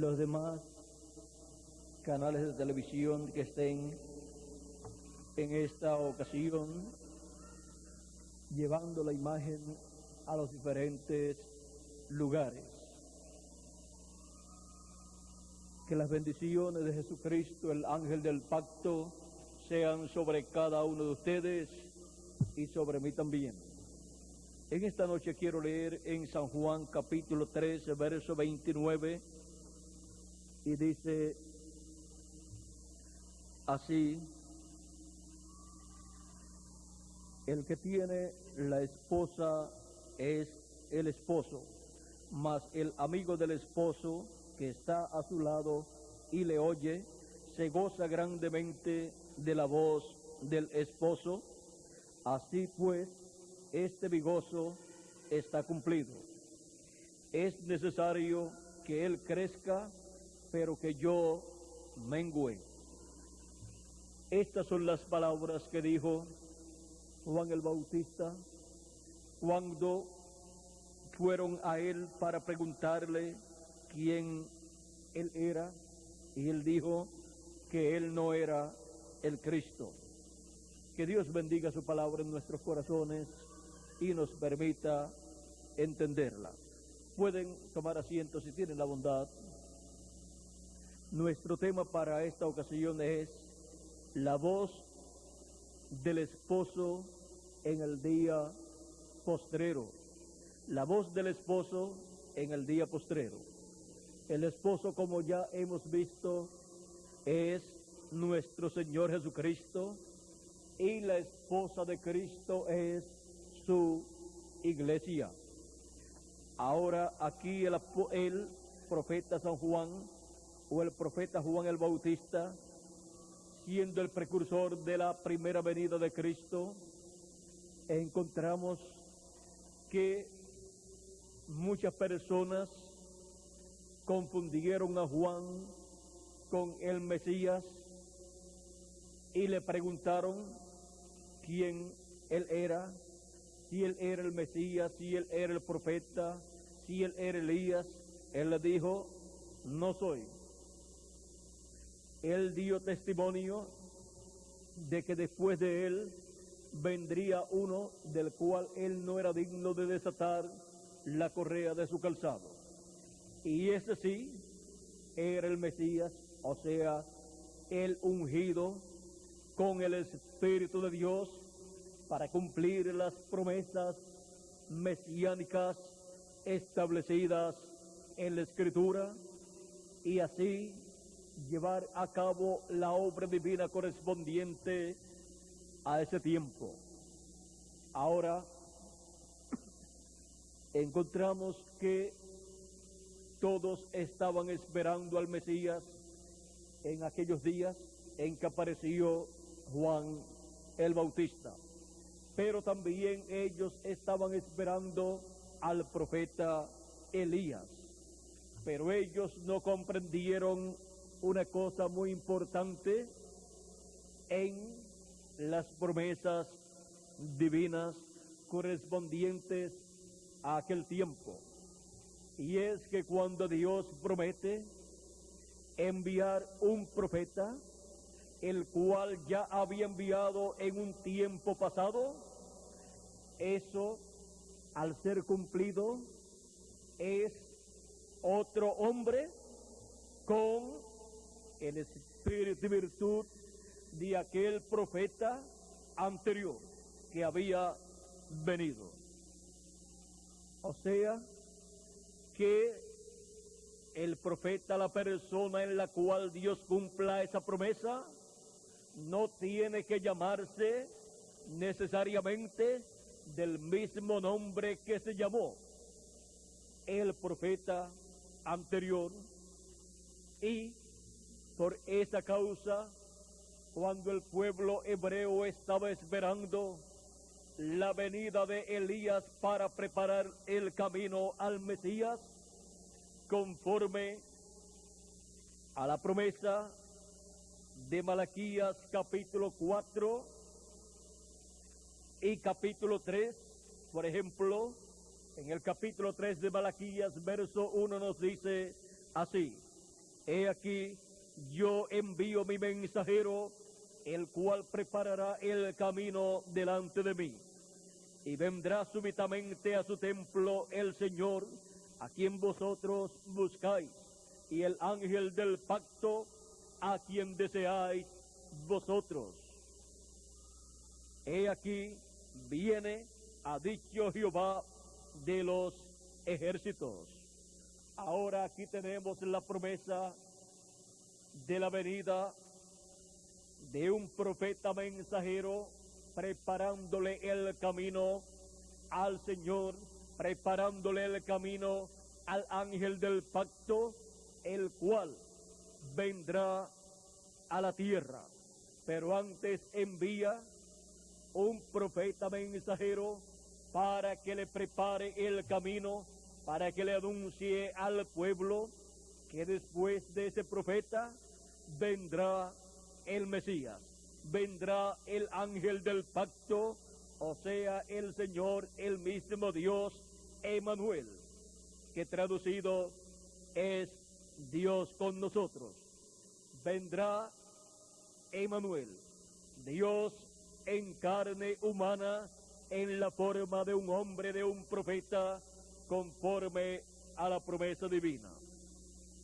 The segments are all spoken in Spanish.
los demás canales de televisión que estén en esta ocasión llevando la imagen a los diferentes lugares. Que las bendiciones de Jesucristo, el ángel del pacto, sean sobre cada uno de ustedes y sobre mí también. En esta noche quiero leer en San Juan capítulo 3, verso 29, y dice así: el que tiene la esposa es el esposo, mas el amigo del esposo que está a su lado y le oye, se goza grandemente de la voz del esposo. Así pues, este mi gozo está cumplido. Es necesario que él crezca, pero que yo mengüe. Estas son las palabras que dijo Juan el Bautista cuando fueron a él para preguntarle quién él era, y él dijo que él no era el Cristo. Que Dios bendiga su palabra en nuestros corazones y nos permita entenderla. Pueden tomar asiento si tienen la bondad. Nuestro tema para esta ocasión es la voz del esposo en el día postrero. La voz del esposo en el día postrero. El esposo, como ya hemos visto, es nuestro Señor Jesucristo, y la esposa de Cristo es su iglesia. Ahora aquí el profeta San Juan, o el profeta Juan el Bautista, siendo el precursor de la primera venida de Cristo, encontramos que muchas personas confundieron a Juan con el Mesías y le preguntaron quién él era, si él era el Mesías, si él era el profeta, si él era Elías. Él le dijo: no soy. Él dio testimonio de que después de él vendría uno del cual él no era digno de desatar la correa de su calzado. Y ese sí era el Mesías, o sea, el ungido con el Espíritu de Dios para cumplir las promesas mesiánicas establecidas en la Escritura y así llevar a cabo la obra divina correspondiente a ese tiempo. Ahora encontramos que todos estaban esperando al Mesías en aquellos días en que apareció Juan el Bautista, pero también ellos estaban esperando al profeta Elías, pero ellos no comprendieron una cosa muy importante en las promesas divinas correspondientes a aquel tiempo, y es que cuando Dios promete enviar un profeta, el cual ya había enviado en un tiempo pasado, eso, al ser cumplido, es otro hombre con el espíritu y virtud de aquel profeta anterior que había venido. O sea, que el profeta, la persona en la cual Dios cumpla esa promesa, no tiene que llamarse necesariamente del mismo nombre que se llamó el profeta anterior. Y por esa causa, cuando el pueblo hebreo estaba esperando la venida de Elías para preparar el camino al Mesías, conforme a la promesa de Malaquías capítulo 4 y capítulo 3, por ejemplo, en el capítulo 3 de Malaquías, verso 1 nos dice así: He aquí, yo envío mi mensajero, el cual preparará el camino delante de mí. Y vendrá súbitamente a su templo el Señor, a quien vosotros buscáis, y el ángel del pacto, a quien deseáis vosotros. He aquí, viene, ha dicho Jehová de los ejércitos. Ahora aquí tenemos la promesa de la venida de un profeta mensajero, preparándole el camino al Señor, preparándole el camino al ángel del pacto, el cual vendrá a la tierra. Pero antes envía un profeta mensajero para que le prepare el camino, para que le anuncie al pueblo que después de ese profeta vendrá el Mesías, vendrá el ángel del pacto, o sea, el Señor, el mismo Dios, Emmanuel, que traducido es Dios con nosotros. Vendrá Emmanuel, Dios en carne humana, en la forma de un hombre, de un profeta, conforme a la promesa divina.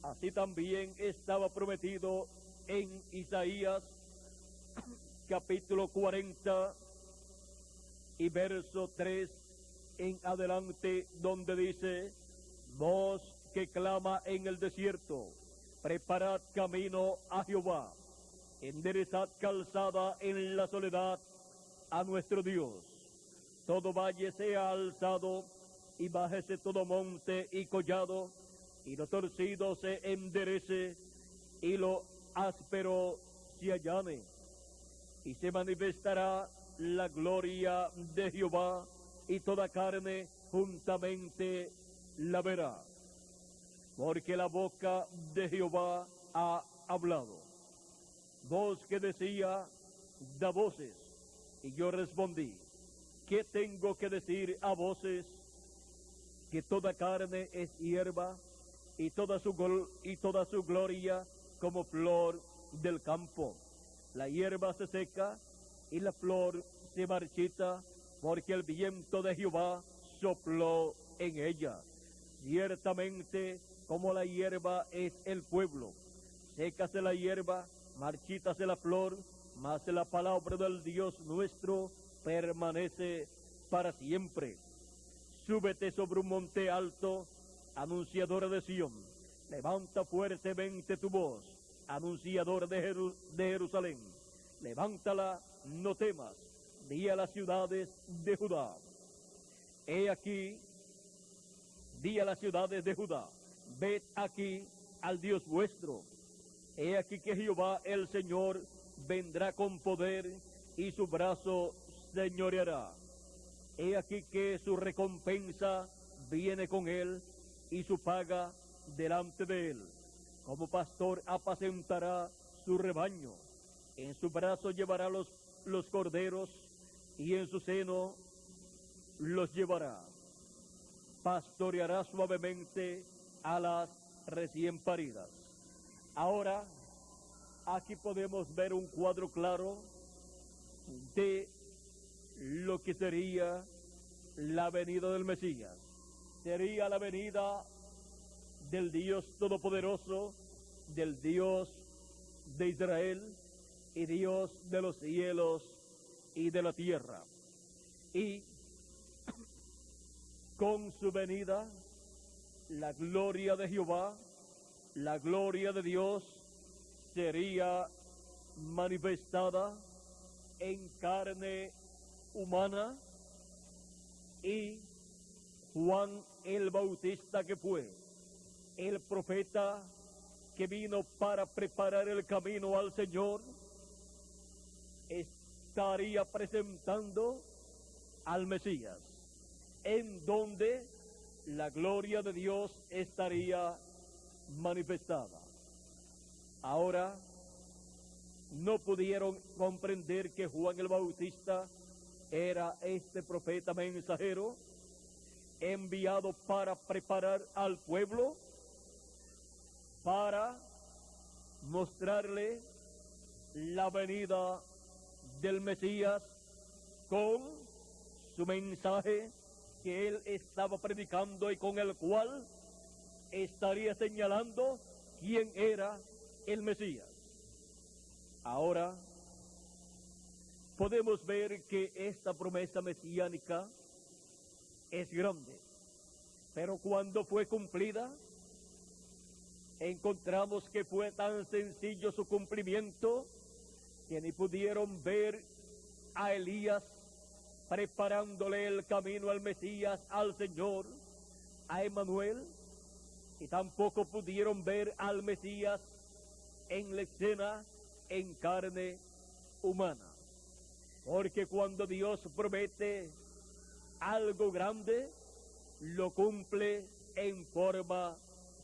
Así también estaba prometido en Isaías capítulo 40 y verso 3 en adelante, donde dice: voz que clama en el desierto, preparad camino a Jehová, enderezad calzada en la soledad a nuestro Dios. Todo valle sea alzado y bájese todo monte y collado, y lo torcido se enderece y lo áspero se allane, y se manifestará la gloria de Jehová, y toda carne juntamente la verá. Porque la boca de Jehová ha hablado. Voz que decía, da voces, y yo respondí, ¿qué tengo que decir a voces? Que toda carne es hierba, y toda su gloria como flor del campo. La hierba se seca y la flor se marchita, porque el viento de Jehová sopló en ella. Ciertamente, como la hierba es el pueblo, sécase la hierba, marchítase la flor, mas la palabra del Dios nuestro permanece para siempre. Súbete sobre un monte alto, anunciadora de Sión, levanta fuertemente tu voz, anunciador de Jerusalén, levántala, no temas, di a las ciudades de Judá. He aquí, di a las ciudades de Judá, ved aquí al Dios vuestro. He aquí que Jehová el Señor vendrá con poder y su brazo señoreará. He aquí que su recompensa viene con él y su paga delante de él. Como pastor apacentará su rebaño. En su brazo llevará los corderos y en su seno los llevará. Pastoreará suavemente a las recién paridas. Ahora, aquí podemos ver un cuadro claro de lo que sería la venida del Mesías. Sería la venida del Dios Todopoderoso, del Dios de Israel y Dios de los cielos y de la tierra. Y con su venida, la gloria de Jehová, la gloria de Dios sería manifestada en carne humana, y Juan el Bautista, que fue el profeta que vino para preparar el camino al Señor, estaría presentando al Mesías, en donde la gloria de Dios estaría manifestada. Ahora, no pudieron comprender que Juan el Bautista era este profeta mensajero enviado para preparar al pueblo para mostrarle la venida del Mesías con su mensaje que él estaba predicando y con el cual estaría señalando quién era el Mesías. Ahora podemos ver que esta promesa mesiánica es grande, pero cuando fue cumplida, encontramos que fue tan sencillo su cumplimiento que ni pudieron ver a Elías preparándole el camino al Mesías, al Señor, a Emmanuel, y tampoco pudieron ver al Mesías en la escena en carne humana. Porque cuando Dios promete algo grande, lo cumple en forma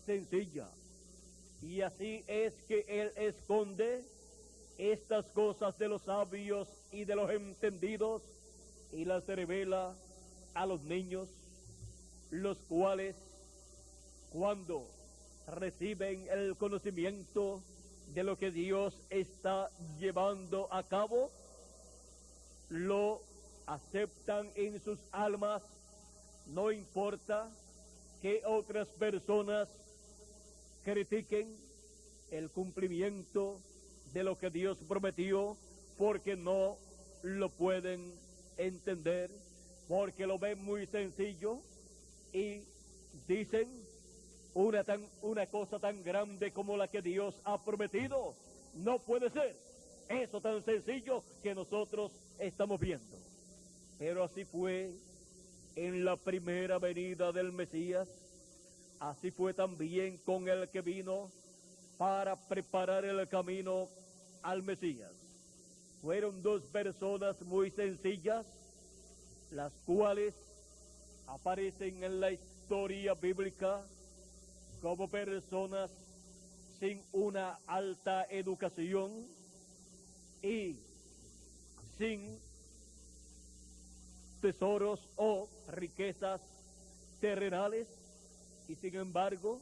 sencilla. Y así es que Él esconde estas cosas de los sabios y de los entendidos y las revela a los niños, los cuales, cuando reciben el conocimiento de lo que Dios está llevando a cabo, lo aceptan en sus almas, no importa que otras personas critiquen el cumplimiento de lo que Dios prometió, porque no lo pueden entender, porque lo ven muy sencillo y dicen una cosa tan grande como la que Dios ha prometido. No puede ser eso tan sencillo que nosotros estamos viendo. Pero así fue en la primera venida del Mesías, así fue también con el que vino para preparar el camino al Mesías. Fueron dos personas muy sencillas, las cuales aparecen en la historia bíblica como personas sin una alta educación y sin tesoros o riquezas terrenales, y sin embargo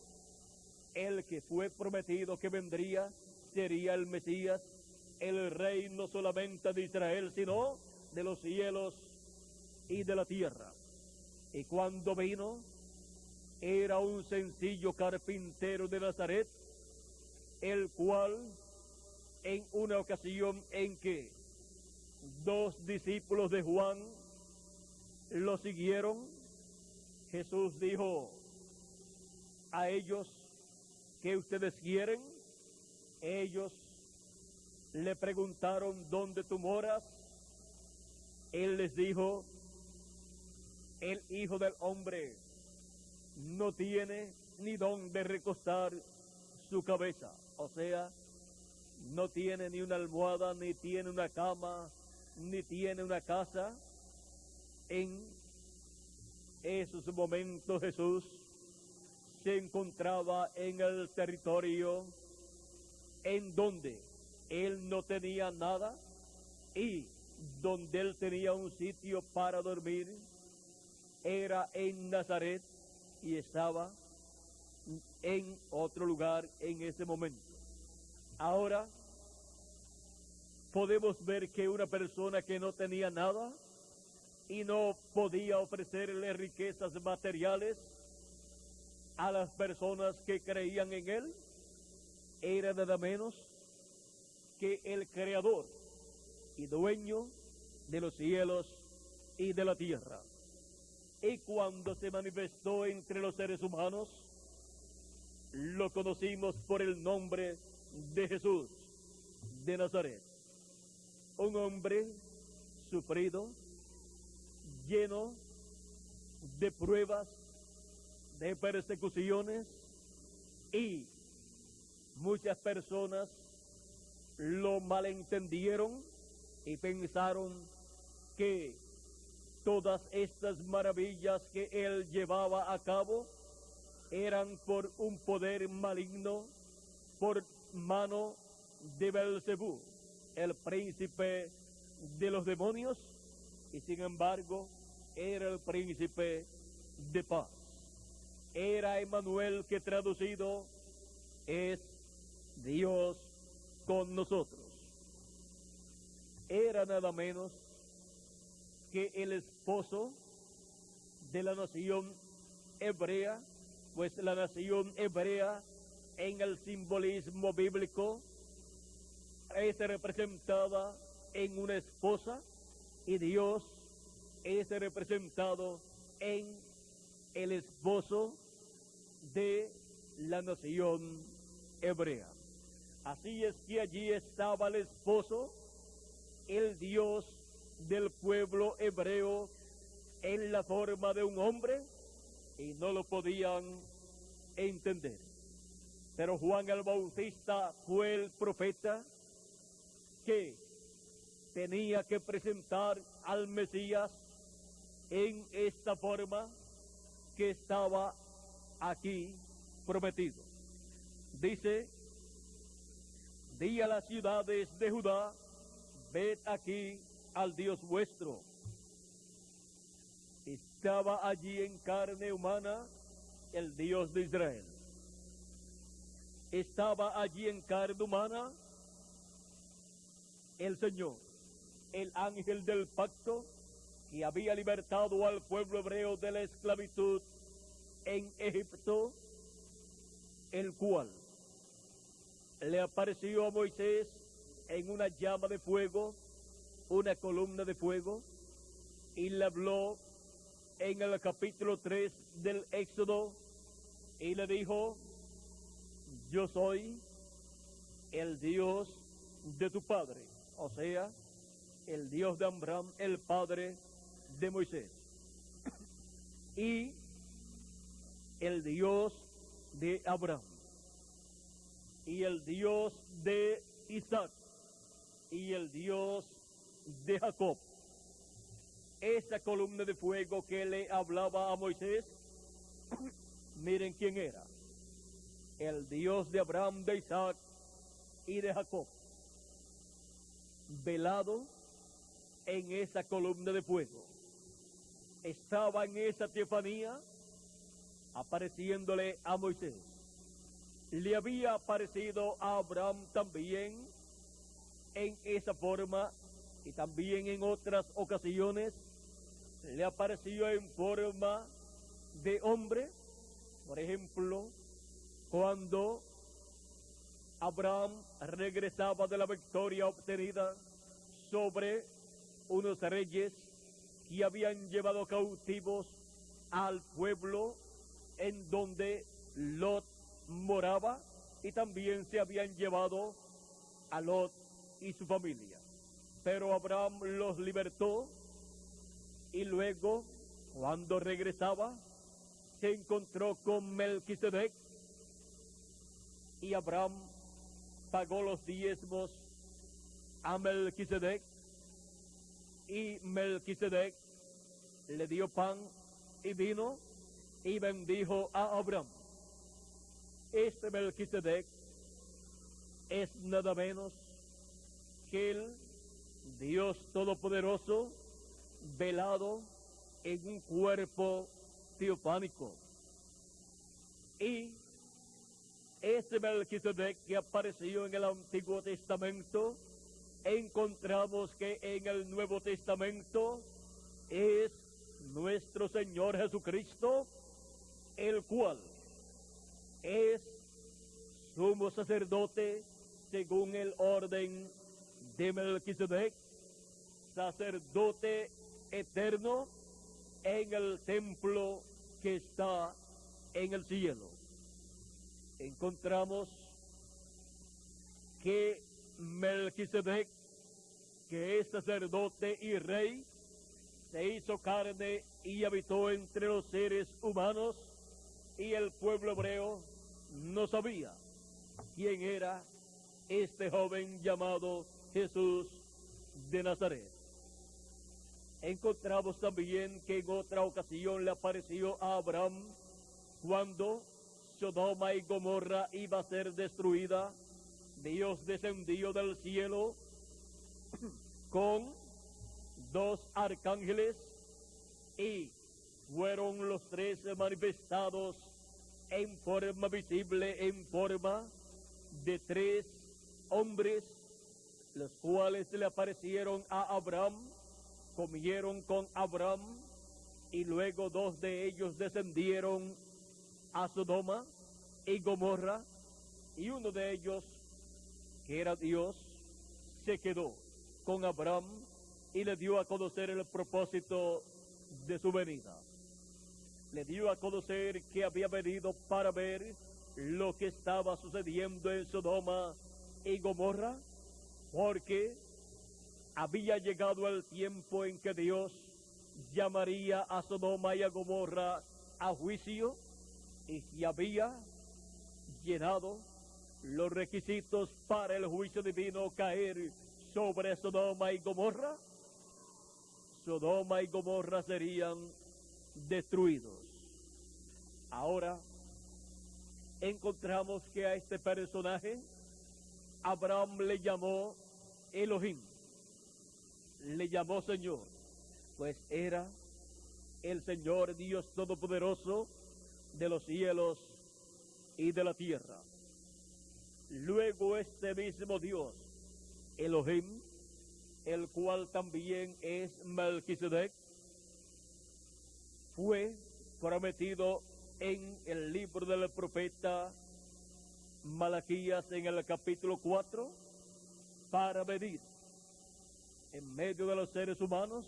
el que fue prometido que vendría sería el Mesías, el rey no solamente de Israel, sino de los cielos y de la tierra. Y cuando vino, era un sencillo carpintero de Nazaret, el cual en una ocasión en que dos discípulos de Juan lo siguieron, Jesús dijo a ellos: ¿qué ustedes quieren? Ellos le preguntaron: ¿dónde tú moras? Él les dijo: el Hijo del Hombre no tiene ni dónde recostar su cabeza. O sea, no tiene ni una almohada, ni tiene una cama, ni tiene una casa. En esos momentos Jesús se encontraba en el territorio en donde él no tenía nada y donde él tenía un sitio para dormir. Era en Nazaret y estaba en otro lugar en ese momento. Ahora podemos ver que una persona que no tenía nada y no podía ofrecerle riquezas materiales a las personas que creían en él, era nada menos que el creador y dueño de los cielos y de la tierra. Y cuando se manifestó entre los seres humanos, lo conocimos por el nombre de Jesús de Nazaret, un hombre sufrido, lleno de pruebas, de persecuciones, y muchas personas lo malentendieron y pensaron que todas estas maravillas que él llevaba a cabo eran por un poder maligno, por mano de Belcebú, el príncipe de los demonios, y sin embargo era el príncipe de paz. Era Emmanuel, que traducido es Dios con nosotros. Era nada menos que el esposo de la nación hebrea, pues la nación hebrea en el simbolismo bíblico es representada en una esposa y Dios es representado en el esposo de la nación hebrea. Así es que allí estaba el esposo, el Dios del pueblo hebreo, en la forma de un hombre, y no lo podían entender. Pero Juan el Bautista fue el profeta que tenía que presentar al Mesías en esta forma que estaba aquí prometido. Dice: di a las ciudades de Judá, ved aquí al Dios vuestro. Estaba allí en carne humana el Dios de Israel. Estaba allí en carne humana el Señor, el ángel del pacto que había libertado al pueblo hebreo de la esclavitud en Egipto, el cual le apareció a Moisés en una llama de fuego, una columna de fuego, y le habló en el capítulo 3 del Éxodo, y le dijo: yo soy el Dios de tu padre, o sea, el Dios de Abraham, el padre de Moisés, y el Dios de Abraham, y el Dios de Isaac, y el Dios de Jacob. Esa columna de fuego que le hablaba a Moisés, miren quién era: el Dios de Abraham, de Isaac y de Jacob, velado en esa columna de fuego. Estaba en esa teofanía apareciéndole a Moisés. Le había aparecido a Abraham también en esa forma, y también en otras ocasiones le apareció en forma de hombre. Por ejemplo, cuando Abraham regresaba de la victoria obtenida sobre unos reyes que habían llevado cautivos al pueblo en donde Lot moraba, y también se habían llevado a Lot y su familia. Pero Abraham los libertó, y luego, cuando regresaba, se encontró con Melquisedec, y Abraham pagó los diezmos a Melquisedec, y Melquisedec le dio pan y vino y bendijo a Abraham. Este Melquisedec es nada menos que el Dios Todopoderoso velado en un cuerpo teofánico. Y ese Melquisedec que apareció en el Antiguo Testamento, encontramos que en el Nuevo Testamento es nuestro Señor Jesucristo, el cual es sumo sacerdote según el orden de Melquisedec, sacerdote eterno en el templo que está en el cielo. Encontramos que Melquisedec, que es sacerdote y rey, se hizo carne y habitó entre los seres humanos, y el pueblo hebreo no sabía quién era este joven llamado Jesús de Nazaret. Encontramos también que en otra ocasión le apareció a Abraham cuando Sodoma y Gomorra iba a ser destruida. Dios descendió del cielo con 2 arcángeles, y fueron los 3 manifestados en forma visible, en forma de 3 hombres, los cuales se le aparecieron a Abraham, comieron con Abraham, y luego 2 de ellos descendieron a Sodoma y Gomorra, y uno de ellos, que era Dios, se quedó con Abraham y le dio a conocer el propósito de su venida. Le dio a conocer que había venido para ver lo que estaba sucediendo en Sodoma y Gomorra, porque había llegado el tiempo en que Dios llamaría a Sodoma y a Gomorra a juicio, y que había llenado los requisitos para el juicio divino caer sobre Sodoma y Gomorra. Sodoma y Gomorra serían destruidos. Ahora encontramos que a este personaje Abraham le llamó Elohim, le llamó Señor, pues era el Señor Dios Todopoderoso de los cielos y de la tierra. Luego este mismo Dios, Elohim, el cual también es Melquisedec, fue prometido en el libro del profeta Malaquías en el capítulo 4 para venir en medio de los seres humanos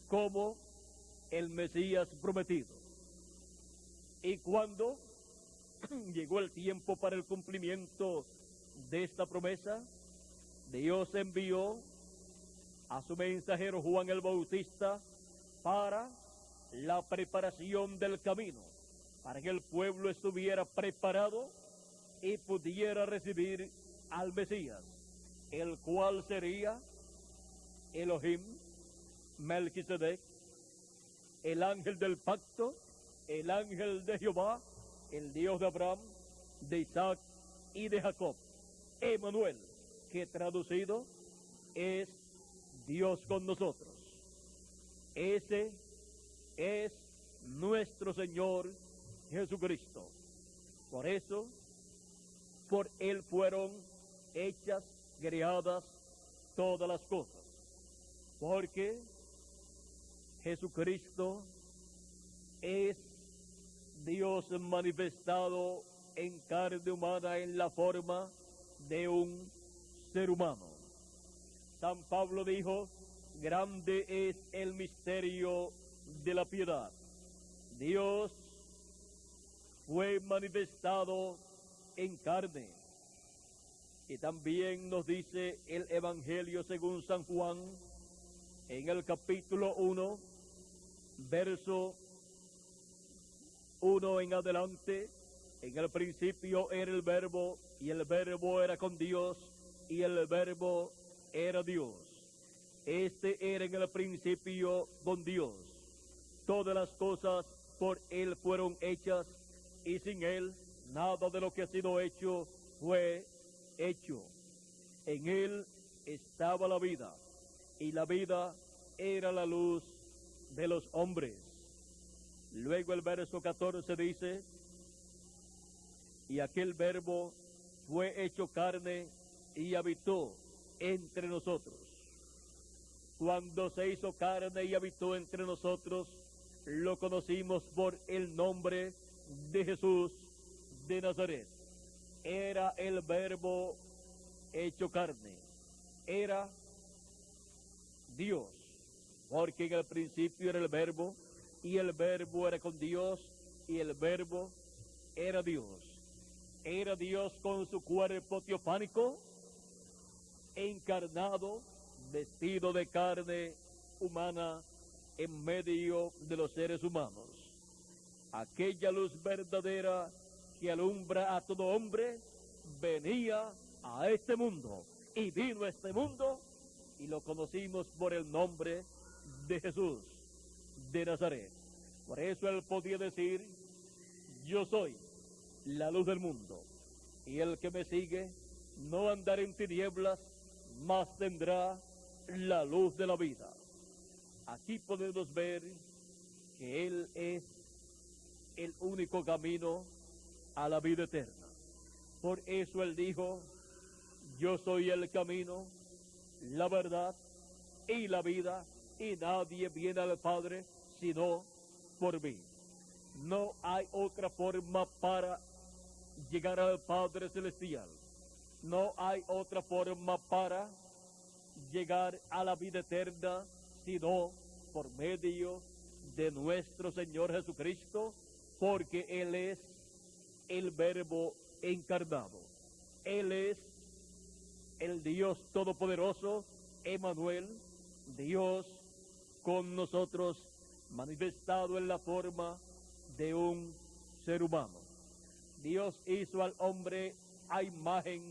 como el Mesías prometido. Y cuando llegó el tiempo para el cumplimiento de esta promesa, Dios envió a su mensajero Juan el Bautista para la preparación del camino, para que el pueblo estuviera preparado y pudiera recibir al Mesías, el cual sería Elohim, Melquisedec, el ángel del pacto, el ángel de Jehová, el Dios de Abraham, de Isaac y de Jacob, Emmanuel, que traducido es Dios con nosotros. Ese es nuestro Señor Jesucristo. Por eso, por Él fueron hechas, creadas todas las cosas. Porque Jesucristo es Dios manifestado en carne humana en la forma de un ser humano. San Pablo dijo: grande es el misterio de la piedad. Dios fue manifestado en carne. Y también nos dice el Evangelio según San Juan, en el capítulo 1, verso 1 en adelante: en el principio era el Verbo, y el Verbo era con Dios, y el Verbo era Dios. Este era en el principio con Dios. Todas las cosas por Él fueron hechas, y sin Él nada de lo que ha sido hecho fue hecho. En Él estaba la vida, y la vida era la luz de los hombres. Luego el verso 14 dice: y aquel Verbo fue hecho carne y habitó entre nosotros. Cuando se hizo carne y habitó entre nosotros, lo conocimos por el nombre de Jesús de Nazaret. Era el Verbo hecho carne, era Dios, porque en el principio era el Verbo, y el Verbo era con Dios, y el Verbo era Dios. Era Dios con su cuerpo teofánico, encarnado, vestido de carne humana en medio de los seres humanos. Aquella luz verdadera que alumbra a todo hombre venía a este mundo, y vino a este mundo, y lo conocimos por el nombre de Jesús de Nazaret. Por eso él podía decir: yo soy la luz del mundo, y el que me sigue no andará en tinieblas, mas tendrá la luz de la vida. Aquí podemos ver que Él es el único camino a la vida eterna. Por eso Él dijo: yo soy el camino, la verdad y la vida, y nadie viene al Padre sino por mí. No hay otra forma para llegar al Padre Celestial. No hay otra forma para llegar a la vida eterna sino por medio de nuestro Señor Jesucristo, porque Él es el Verbo encarnado. Él es el Dios Todopoderoso, Emmanuel, Dios con nosotros, manifestado en la forma de un ser humano. Dios hizo al hombre a imagen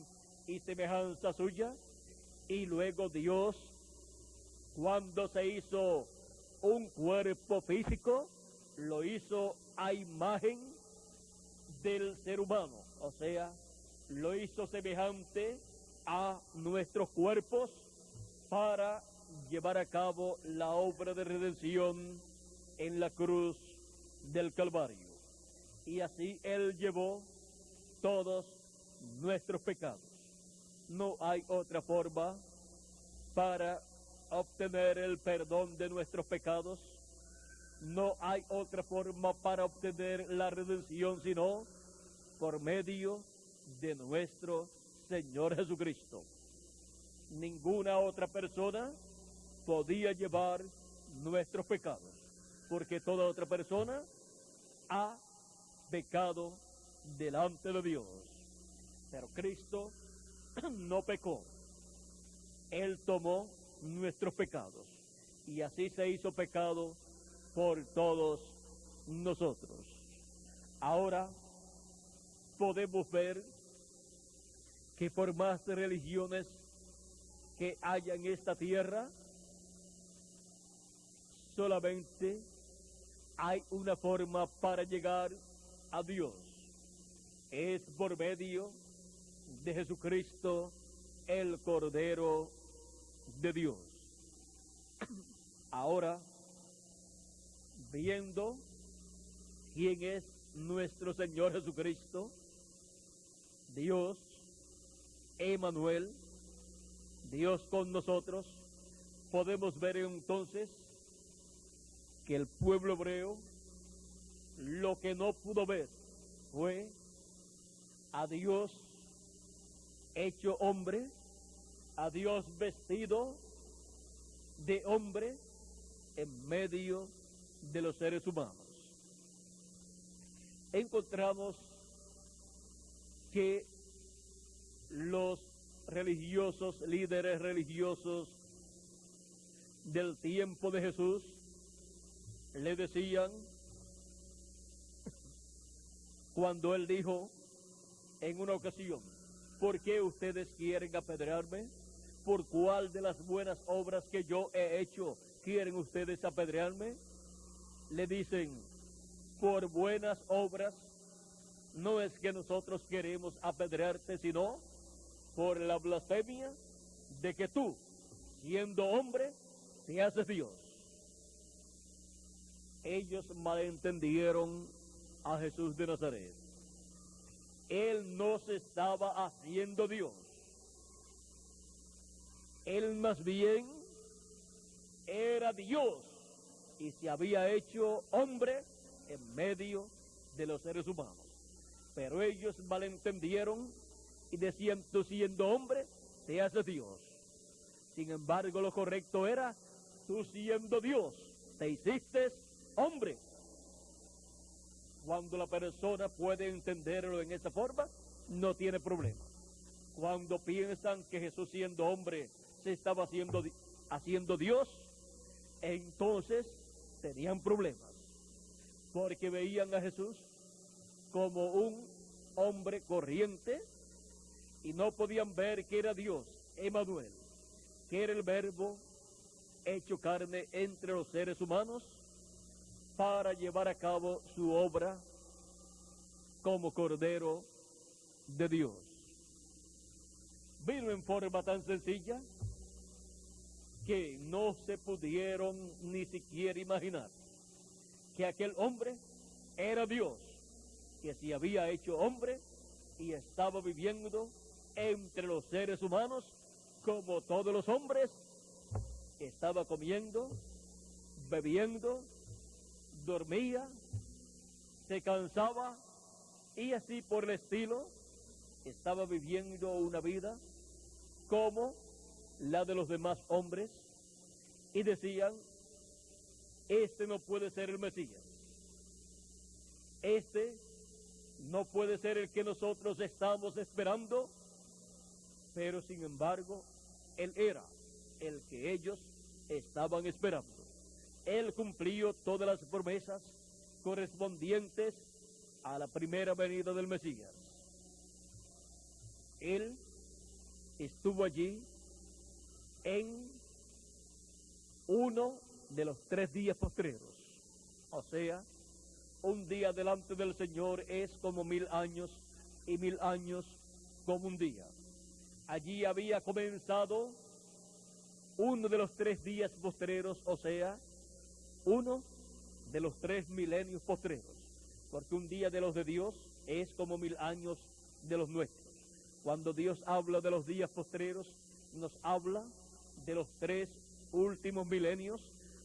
y semejanza suya, y luego Dios, cuando se hizo un cuerpo físico, lo hizo a imagen del ser humano, o sea, lo hizo semejante a nuestros cuerpos para llevar a cabo la obra de redención en la cruz del Calvario. Y así Él llevó todos nuestros pecados. No hay otra forma para obtener el perdón de nuestros pecados. No hay otra forma para obtener la redención sino por medio de nuestro Señor Jesucristo. Ninguna otra persona podía llevar nuestros pecados, porque toda otra persona ha pecado delante de Dios. Pero Cristo no pecó. Él tomó nuestros pecados y así se hizo pecado por todos nosotros. Ahora podemos ver que por más religiones que haya en esta tierra, solamente hay una forma para llegar a Dios. Es por medio de Jesucristo, el Cordero de Dios. Ahora, viendo quién es nuestro Señor Jesucristo, Dios, Emmanuel, Dios con nosotros, podemos ver entonces que el pueblo hebreo lo que no pudo ver fue a Dios hecho hombre, a Dios vestido de hombre en medio de los seres humanos. Encontramos que los religiosos, líderes religiosos del tiempo de Jesús, le decían, cuando él dijo en una ocasión, ¿por qué ustedes quieren apedrearme? ¿Por cuál de las buenas obras que yo he hecho quieren ustedes apedrearme? Le dicen, por buenas obras. No es que nosotros queremos apedrearte, sino por la blasfemia de que tú, siendo hombre, te haces Dios. Ellos malentendieron a Jesús de Nazaret. Él no se estaba haciendo Dios. Él más bien era Dios y se había hecho hombre en medio de los seres humanos. Pero ellos malentendieron y decían, tú siendo hombre, te haces Dios. Sin embargo, lo correcto era, tú siendo Dios, te hiciste hombre. Cuando la persona puede entenderlo en esa forma, no tiene problema. Cuando piensan que Jesús siendo hombre se estaba haciendo Dios, entonces tenían problemas. Porque veían a Jesús como un hombre corriente y no podían ver que era Dios, Emmanuel, que era el Verbo hecho carne entre los seres humanos para llevar a cabo su obra como Cordero de Dios. Vino en forma tan sencilla que no se pudieron ni siquiera imaginar que aquel hombre era Dios, que se había hecho hombre y estaba viviendo entre los seres humanos, como todos los hombres, estaba comiendo, bebiendo, dormía, se cansaba y así por el estilo, estaba viviendo una vida como la de los demás hombres y decían, este no puede ser el Mesías, este no puede ser el que nosotros estamos esperando, pero sin embargo, él era el que ellos estaban esperando. Él cumplió todas las promesas correspondientes a la primera venida del Mesías. Él estuvo allí en uno de los 3 días postreros, o sea, un día delante del Señor es como 1000 años y 1000 años como un día. Allí había comenzado uno de los 3 días postreros, o sea, uno de los 3 milenios postreros, porque un día de los de Dios es como 1000 años de los nuestros. Cuando Dios habla de los días postreros, nos habla de los 3 últimos milenios,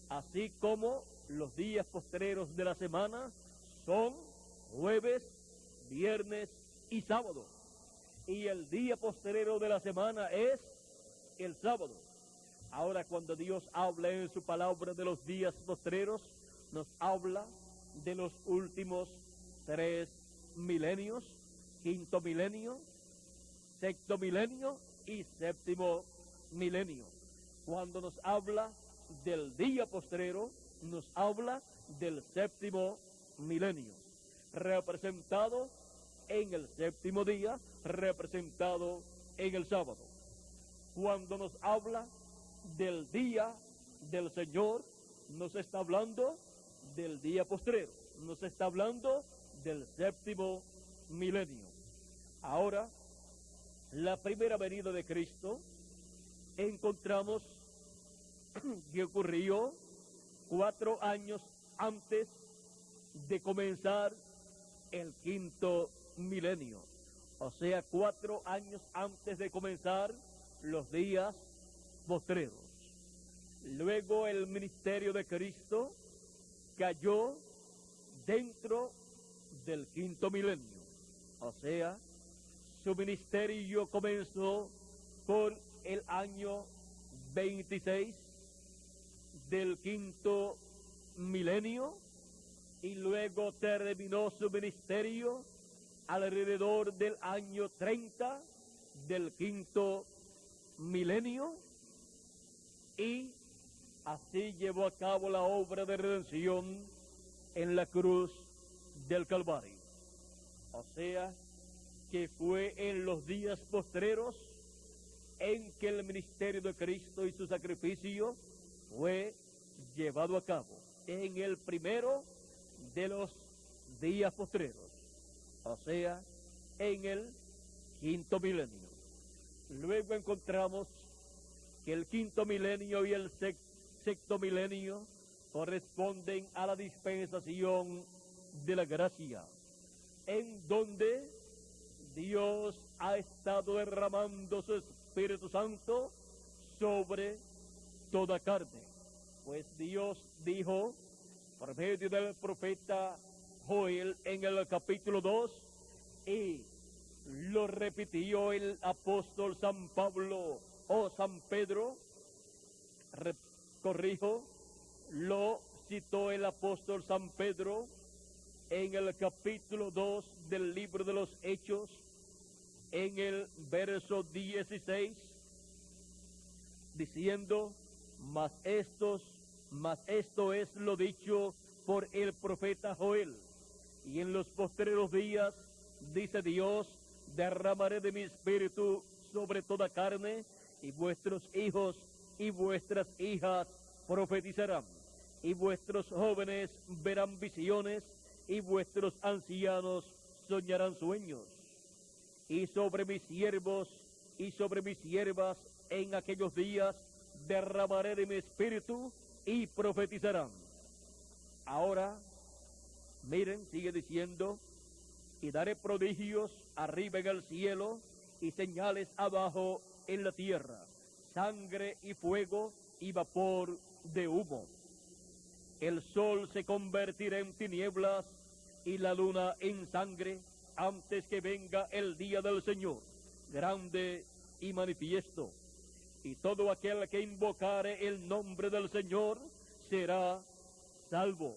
así como los días postreros de la semana son jueves, viernes y sábado. Y el día postrero de la semana es el sábado. Ahora, cuando Dios habla en su palabra de los días postreros, nos habla de los últimos 3 milenios, 5.º milenio, 6.º milenio y 7.º milenio. Cuando nos habla del día postrero, nos habla del 7.º milenio, representado en el 7.º día, representado en el sábado. Cuando nos habla del día del Señor, nos está hablando del día postrero, nos está hablando del 7.º milenio. Ahora, la primera venida de Cristo, encontramos que ocurrió 4 años antes de comenzar el 5.º milenio, o sea, 4 años antes de comenzar los días postreros. Luego el ministerio de Cristo cayó dentro del 5.º milenio, o sea, su ministerio comenzó por el año 26 del 5.º milenio y luego terminó su ministerio alrededor del año 30 del 5.º milenio y así llevó a cabo la obra de redención en la cruz del Calvario. O sea, que fue en los días postreros en que el ministerio de Cristo y su sacrificio fue llevado a cabo, en el primero de los días postreros, o sea, en el 5.º milenio. Luego encontramos que el 5.º milenio y el 6.º milenio corresponden a la dispensación de la gracia, en donde Dios ha estado derramando su Espíritu Santo sobre toda carne. Pues Dios dijo, por medio del profeta Joel en el capítulo 2, y lo repitió el apóstol San Pablo o San Pedro, lo citó el apóstol San Pedro en el capítulo 2 del libro de los Hechos, en el verso 16, diciendo, mas esto es lo dicho por el profeta Joel, y en los postreros días, dice Dios, derramaré de mi espíritu sobre toda carne, y vuestros hijos y vuestras hijas profetizarán, y vuestros jóvenes verán visiones, y vuestros ancianos soñarán sueños. Y sobre mis siervos y sobre mis siervas en aquellos días derramaré de mi espíritu y profetizarán. Ahora, miren, sigue diciendo, y daré prodigios arriba en el cielo y señales abajo en la tierra, sangre y fuego y vapor de humo. El sol se convertirá en tinieblas y la luna en sangre antes que venga el día del Señor, grande y manifiesto. Y todo aquel que invocare el nombre del Señor será salvo.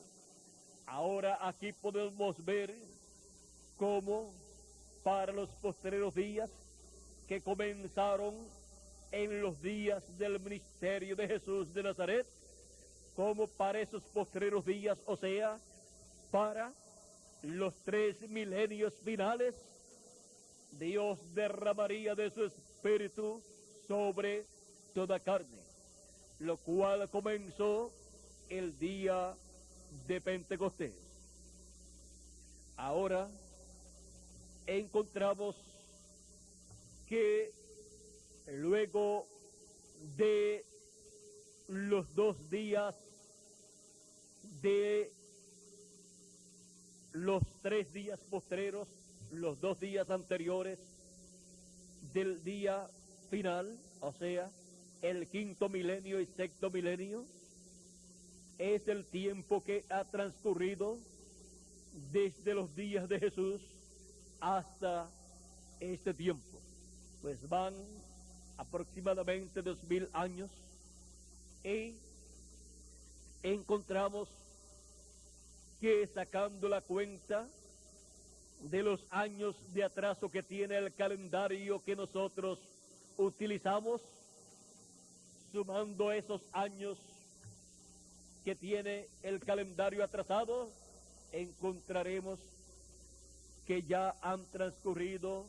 Ahora aquí podemos ver cómo para los postreros días que comenzaron en los días del ministerio de Jesús de Nazaret, como para esos postreros días, o sea, para los 3 milenios finales, Dios derramaría de su espíritu sobre toda carne, lo cual comenzó el día de Pentecostés. Ahora encontramos que luego de los 2 días de los 3 días postreros, los 2 días anteriores del día final, o sea, el 5.º milenio y 6.º milenio, es el tiempo que ha transcurrido desde los días de Jesús hasta este tiempo. Pues van aproximadamente 2000 años y encontramos que, sacando la cuenta de los años de atraso que tiene el calendario que nosotros utilizamos, sumando esos años que tiene el calendario atrasado, encontraremos que ya han transcurrido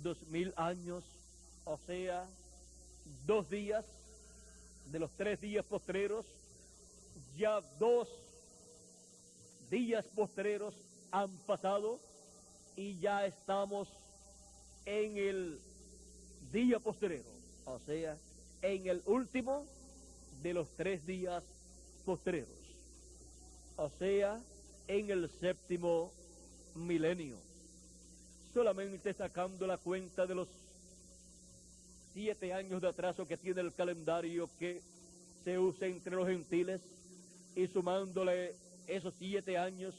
2000 años, o sea, 2 días de los 3 días postreros, ya 2 días postreros han pasado y ya estamos en el día postrero, o sea, en el último de los 3 días postreros, o sea, en el 7.º milenio. Solamente sacando la cuenta de los 7 años de atraso que tiene el calendario que se usa entre los gentiles y sumándole esos 7 años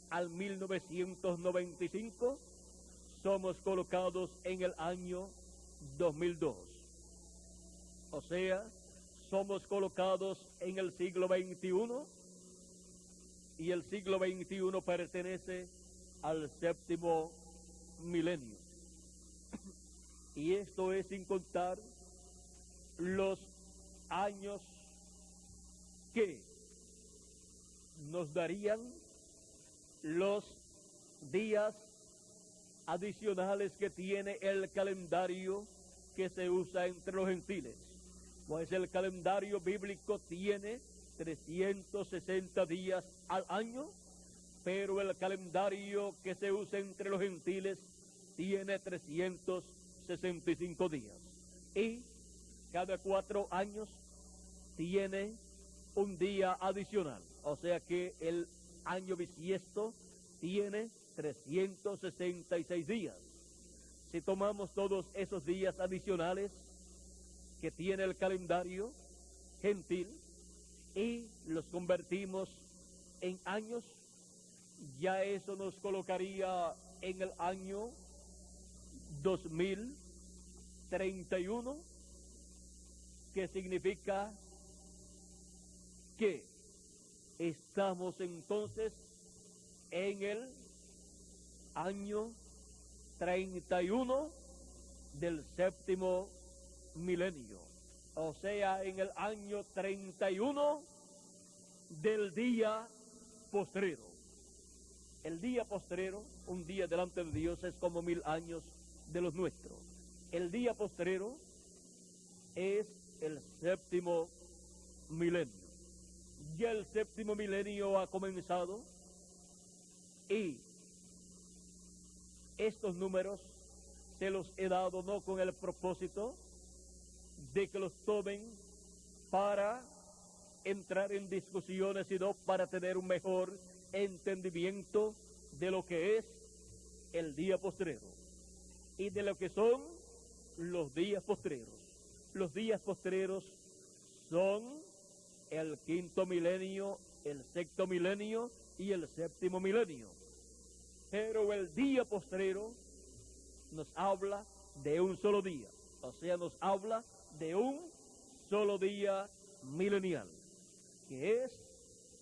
al 1995, somos colocados en el año 2002. O sea, somos colocados en el siglo XXI y el siglo XXI pertenece al 7.º milenio. Y esto es sin contar los años que nos darían los días adicionales que tiene el calendario que se usa entre los gentiles. Pues el calendario bíblico tiene 360 días al año, pero el calendario que se usa entre los gentiles tiene 365 días. Y cada 4 años tiene un día adicional. O sea que el año bisiesto tiene 366 días. Si tomamos todos esos días adicionales que tiene el calendario gentil y los convertimos en años, ya eso nos colocaría en el año 2031, que significa que estamos entonces en el año 31 del 7.º milenio, o sea, en el año 31 del día postrero. El día postrero, un día delante de Dios, es como 1000 años de los nuestros. El día postrero es el 7.º milenio. Ya el 7.º milenio ha comenzado y estos números se los he dado no con el propósito de que los tomen para entrar en discusiones, sino para tener un mejor entendimiento de lo que es el día postrero y de lo que son los días postreros. Los días postreros son el quinto milenio, el sexto milenio y el séptimo milenio. Pero el día postrero nos habla de un solo día, o sea, nos habla de un solo día milenial, que es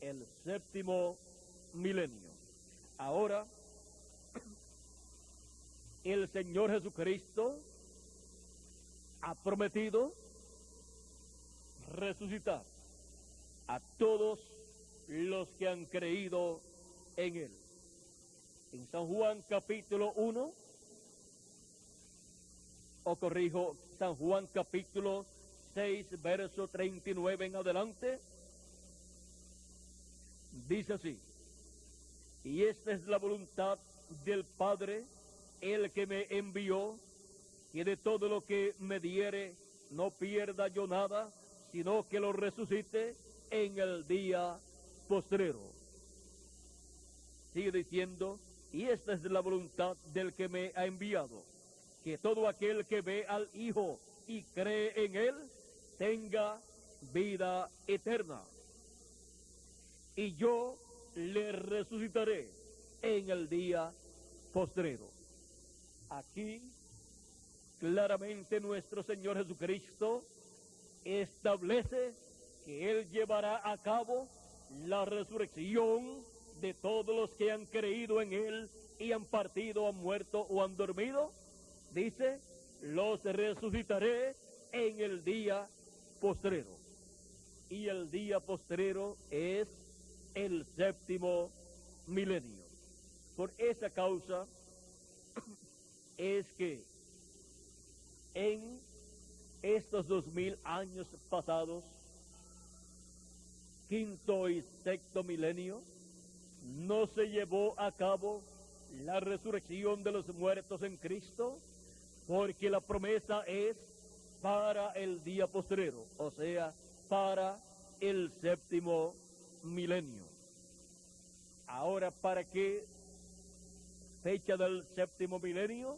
el séptimo milenio. Ahora, el Señor Jesucristo ha prometido resucitar a todos los que han creído en Él. En San Juan capítulo 1, San Juan capítulo 6, verso 39 en adelante, dice así: y esta es la voluntad del Padre, el que me envió, que de todo lo que me diere no pierda yo nada, sino que lo resucite en el día postrero. Sigue diciendo: y esta es la voluntad del que me ha enviado, que todo aquel que ve al Hijo y cree en Él tenga vida eterna. Y yo le resucitaré en el día postrero. Aquí claramente nuestro Señor Jesucristo establece que Él llevará a cabo la resurrección de todos los que han creído en Él y han partido, han muerto o han dormido. Dice: los resucitaré en el día postrero. Y el día postrero es el séptimo milenio. Por esa causa es que en estos 2000 años pasados, quinto y sexto milenio, no se llevó a cabo la resurrección de los muertos en Cristo, porque la promesa es para el día postrero, o sea, para el séptimo milenio. Ahora, ¿para qué fecha del séptimo milenio?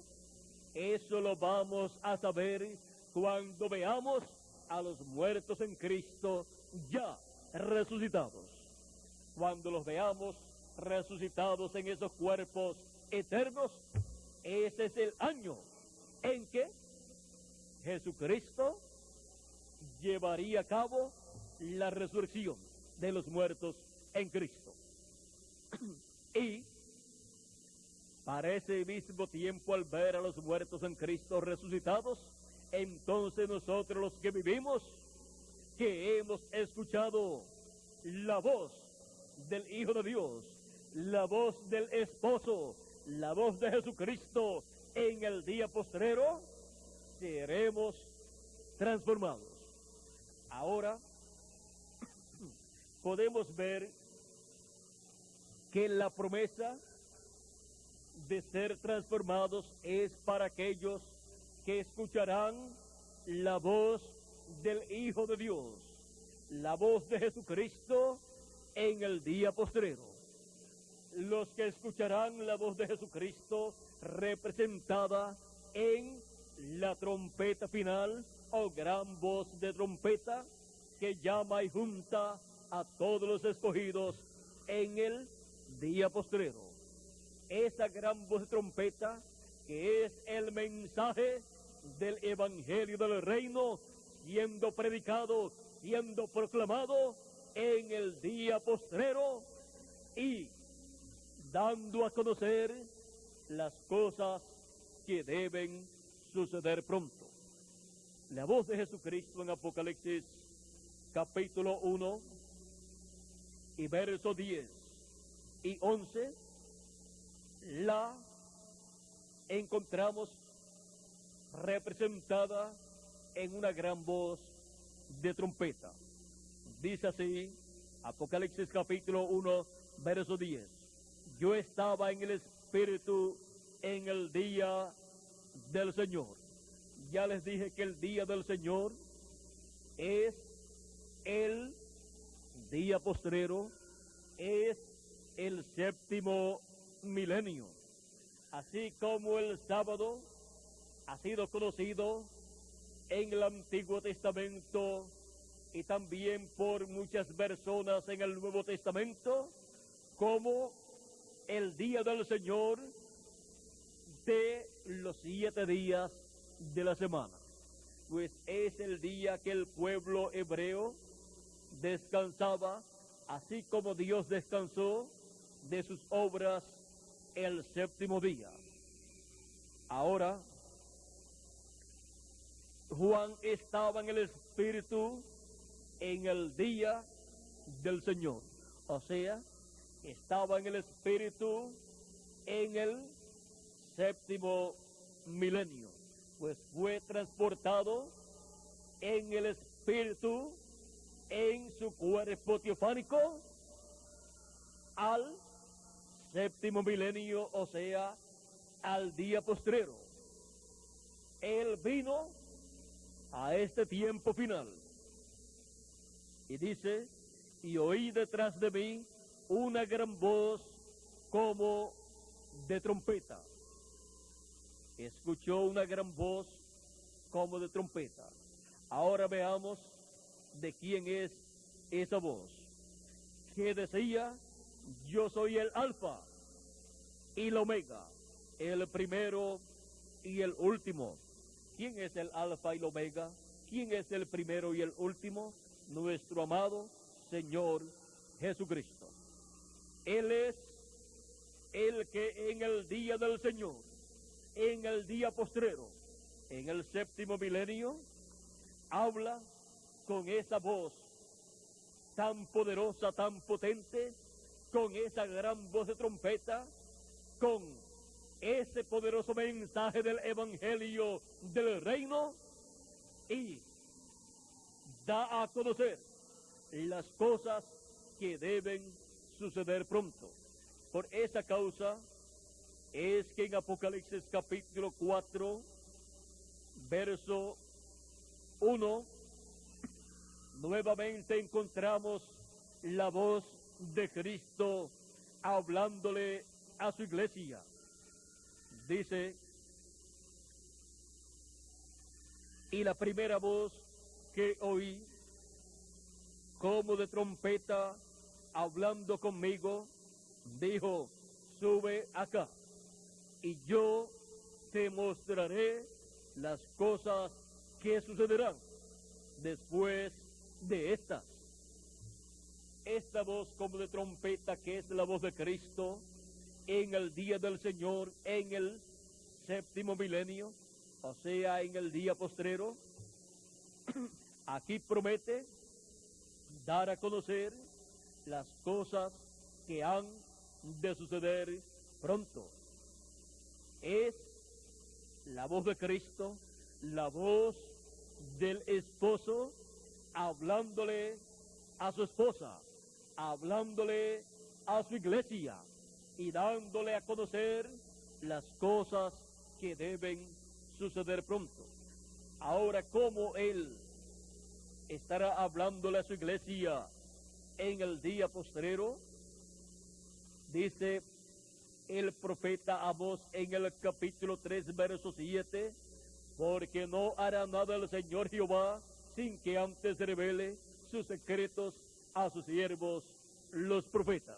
Eso lo vamos a saber cuando veamos a los muertos en Cristo ya resucitados. Cuando los veamos resucitados en esos cuerpos eternos, ese es el año en que Jesucristo llevaría a cabo la resurrección de los muertos en Cristo. Y para ese mismo tiempo, al ver a los muertos en Cristo resucitados, entonces nosotros los que vivimos, que hemos escuchado la voz del Hijo de Dios, la voz del Esposo, la voz de Jesucristo en el día postrero, seremos transformados. Ahora podemos ver que la promesa de ser transformados es para aquellos que escucharán la voz del Hijo de Dios, la voz de Jesucristo en el día postrero. Los que escucharán la voz de Jesucristo representada en la trompeta final o gran voz de trompeta que llama y junta a todos los escogidos en el día postrero. Esa gran voz de trompeta que es el mensaje del Evangelio del Reino siendo predicado, siendo proclamado en el día postrero y dando a conocer las cosas que deben suceder pronto. La voz de Jesucristo en Apocalipsis capítulo 1 y versos 10 y 11 la encontramos representada en una gran voz de trompeta. Dice así, Apocalipsis capítulo 1, verso 10. Yo estaba en el Espíritu en el día del Señor. Ya les dije que el día del Señor es el día postrero, es el séptimo milenio. Así como el sábado ha sido conocido en el Antiguo Testamento y también por muchas personas en el Nuevo Testamento como el día del Señor de los 7 días de la semana, pues es el día que el pueblo hebreo descansaba, así como Dios descansó de sus obras el 7º día. Ahora, Juan estaba en el Espíritu en el día del Señor, o sea, estaba en el Espíritu en el 7º milenio, pues fue transportado en el Espíritu en su cuerpo teofánico al 7º milenio, o sea, al día postrero. Él vino a este tiempo final y dice: y oí detrás de mí una gran voz como de trompeta. Escuchó una gran voz como de trompeta. Ahora veamos de quién es esa voz, que decía: yo soy el Alfa y el Omega, el primero y el último. ¿Quién es el Alfa y el Omega? ¿Quién es el primero y el último? Nuestro amado Señor Jesucristo. Él es el que en el día del Señor, en el día postrero, en el 7º milenio, habla con esa voz tan poderosa, tan potente, con esa gran voz de trompeta, con ese poderoso mensaje del Evangelio del Reino, y da a conocer las cosas que deben suceder pronto. Por esa causa es que en Apocalipsis capítulo 4, verso 1, nuevamente encontramos la voz de Cristo hablándole a su iglesia. Dice: y la primera voz que oí, como de trompeta, hablando conmigo, dijo: sube acá, y yo te mostraré las cosas que sucederán después de estas. Esta voz como de trompeta, que es la voz de Cristo en el día del Señor, en el 7º milenio, o sea, en el día postrero, aquí promete dar a conocer las cosas que han de suceder pronto. Es la voz de Cristo, la voz del esposo hablándole a su esposa, hablándole a su iglesia y dándole a conocer las cosas que deben suceder pronto. Ahora, ¿cómo él estará hablándole a su iglesia en el día postrero? Dice el profeta Amós en el capítulo 3, verso 7, porque no hará nada el Señor Jehová sin que antes revele sus secretos a sus siervos, los profetas.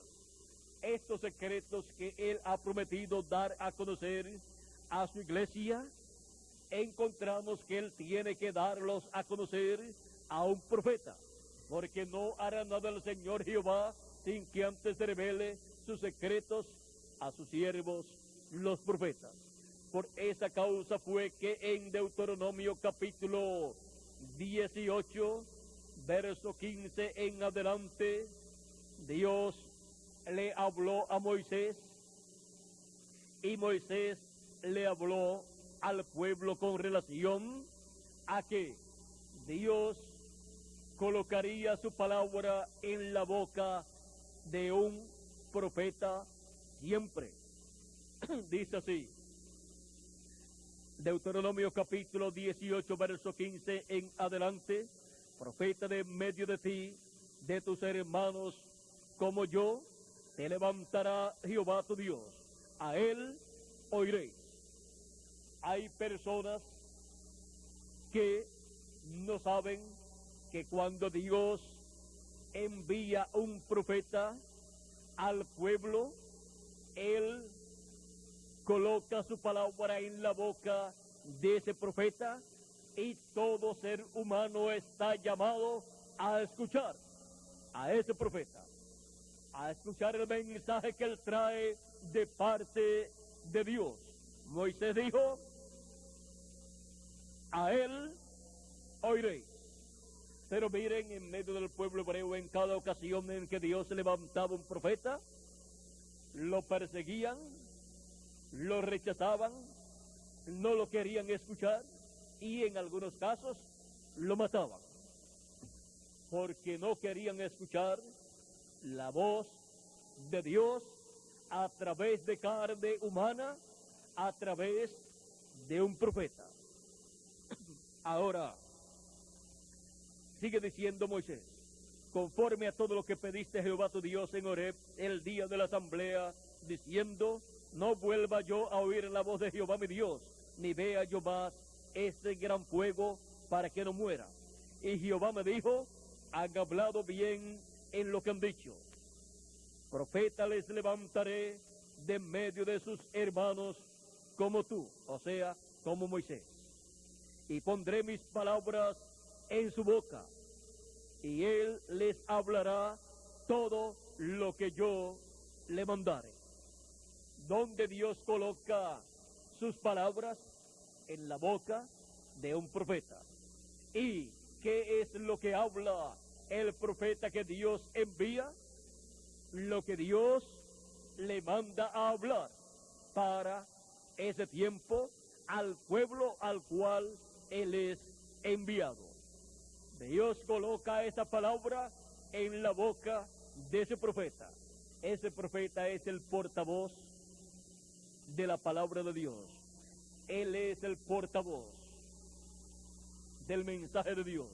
Estos secretos que él ha prometido dar a conocer a su iglesia, encontramos que él tiene que darlos a conocer a un profeta, porque no hará nada el Señor Jehová sin que antes revele sus secretos a sus siervos, los profetas. Por esa causa fue que en Deuteronomio capítulo 18, verso 15 en adelante, Dios le habló a Moisés, y Moisés le habló al pueblo con relación a que Dios colocaría su palabra en la boca de un profeta siempre. Dice así, Deuteronomio capítulo 18, verso 15 en adelante: profeta de medio de ti, de tus hermanos, como yo, te levantará Jehová tu Dios, a él oiréis. hay personas que no saben que cuando Dios envía un profeta al pueblo, Él coloca su palabra en la boca de ese profeta y todo ser humano está llamado a escuchar a ese profeta, a escuchar el mensaje que él trae de parte de Dios. Moisés dijo, a él oiréis. Pero miren, en medio del pueblo hebreo, en cada ocasión en que Dios levantaba un profeta, lo perseguían, lo rechazaban, no lo querían escuchar y en algunos casos lo mataban, porque no querían escuchar la voz de Dios a través de carne humana, a través de un profeta. Ahora, sigue diciendo Moisés, conforme a todo lo que pediste a Jehová tu Dios en Horeb el día de la asamblea, diciendo, no vuelva yo a oír la voz de Jehová mi Dios, ni vea yo más este gran fuego para que no muera. Y Jehová me dijo, han hablado bien en lo que han dicho. Profeta les levantaré de medio de sus hermanos como tú, o sea, como Moisés. Y pondré mis palabras en su boca, y él les hablará todo lo que yo le mandare. Donde Dios coloca sus palabras en la boca de un profeta. ¿Y qué es lo que habla el profeta que Dios envía? Lo que Dios le manda a hablar para ese tiempo al pueblo al cual él es enviado. Dios coloca esa palabra en la boca de ese profeta. Ese profeta es el portavoz de la palabra de Dios. Él es el portavoz del mensaje de Dios.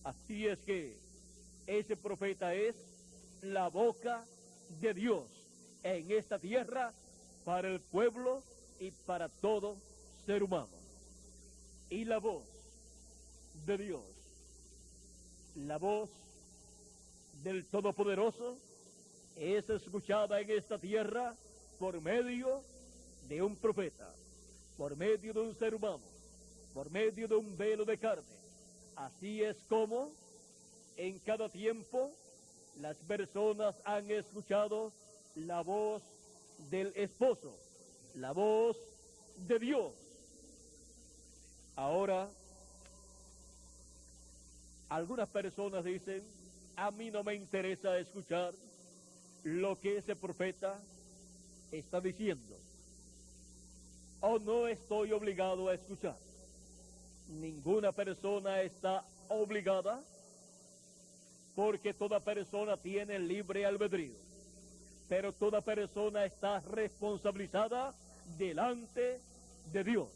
Así es que ese profeta es la boca de Dios en esta tierra para el pueblo y para todo ser humano. Y la voz de Dios, la voz del Todopoderoso, es escuchada en esta tierra por medio de un profeta, por medio de un ser humano, por medio de un velo de carne. Así es como en cada tiempo las personas han escuchado la voz del esposo, la voz de Dios. Ahora, algunas personas dicen, a mí no me interesa escuchar lo que ese profeta está diciendo, o no estoy obligado a escuchar. Ninguna persona está obligada, porque toda persona tiene libre albedrío, pero toda persona está responsabilizada delante de Dios.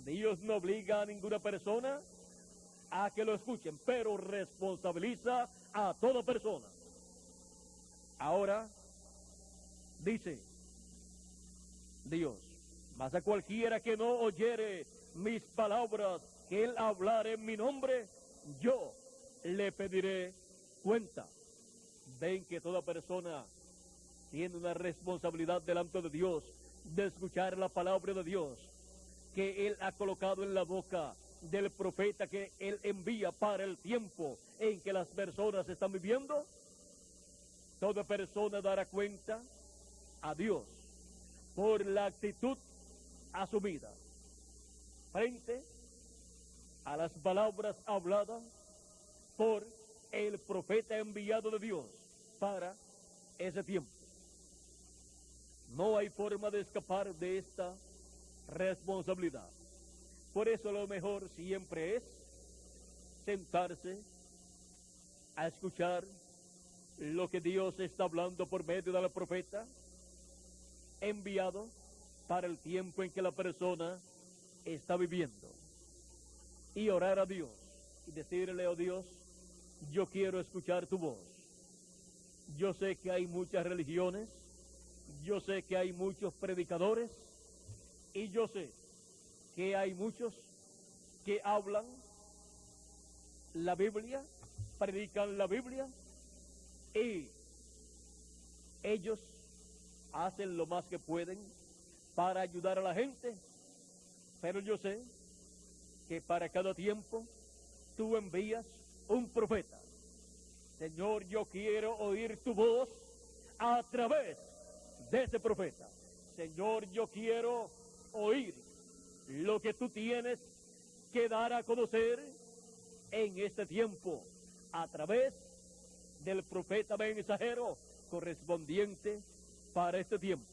Dios no obliga a ninguna persona a que lo escuchen, pero responsabiliza a toda persona. Ahora, dice Dios, mas a cualquiera que no oyere mis palabras, que él hablare en mi nombre, yo le pediré cuenta. Ven que toda persona tiene una responsabilidad delante de Dios de escuchar la palabra de Dios que él ha colocado en la boca del profeta que él envía para el tiempo en que las personas están viviendo. Toda persona dará cuenta a Dios por la actitud asumida frente a las palabras habladas por el profeta enviado de Dios para ese tiempo. No hay forma de escapar de esta responsabilidad. Por eso lo mejor siempre es sentarse a escuchar lo que Dios está hablando por medio del profeta enviado para el tiempo en que la persona está viviendo, y orar a Dios y decirle, oh Dios, yo quiero escuchar tu voz. Yo sé que hay muchas religiones, yo sé que hay muchos predicadores, Y yo sé que hay muchos que hablan la Biblia, predican la Biblia, y ellos hacen lo más que pueden para ayudar a la gente, pero yo sé que para cada tiempo tú envías un profeta. Señor, yo quiero oír tu voz a través de ese profeta. Señor, yo quiero oír lo que tú tienes que dar a conocer en este tiempo a través del profeta mensajero correspondiente para este tiempo.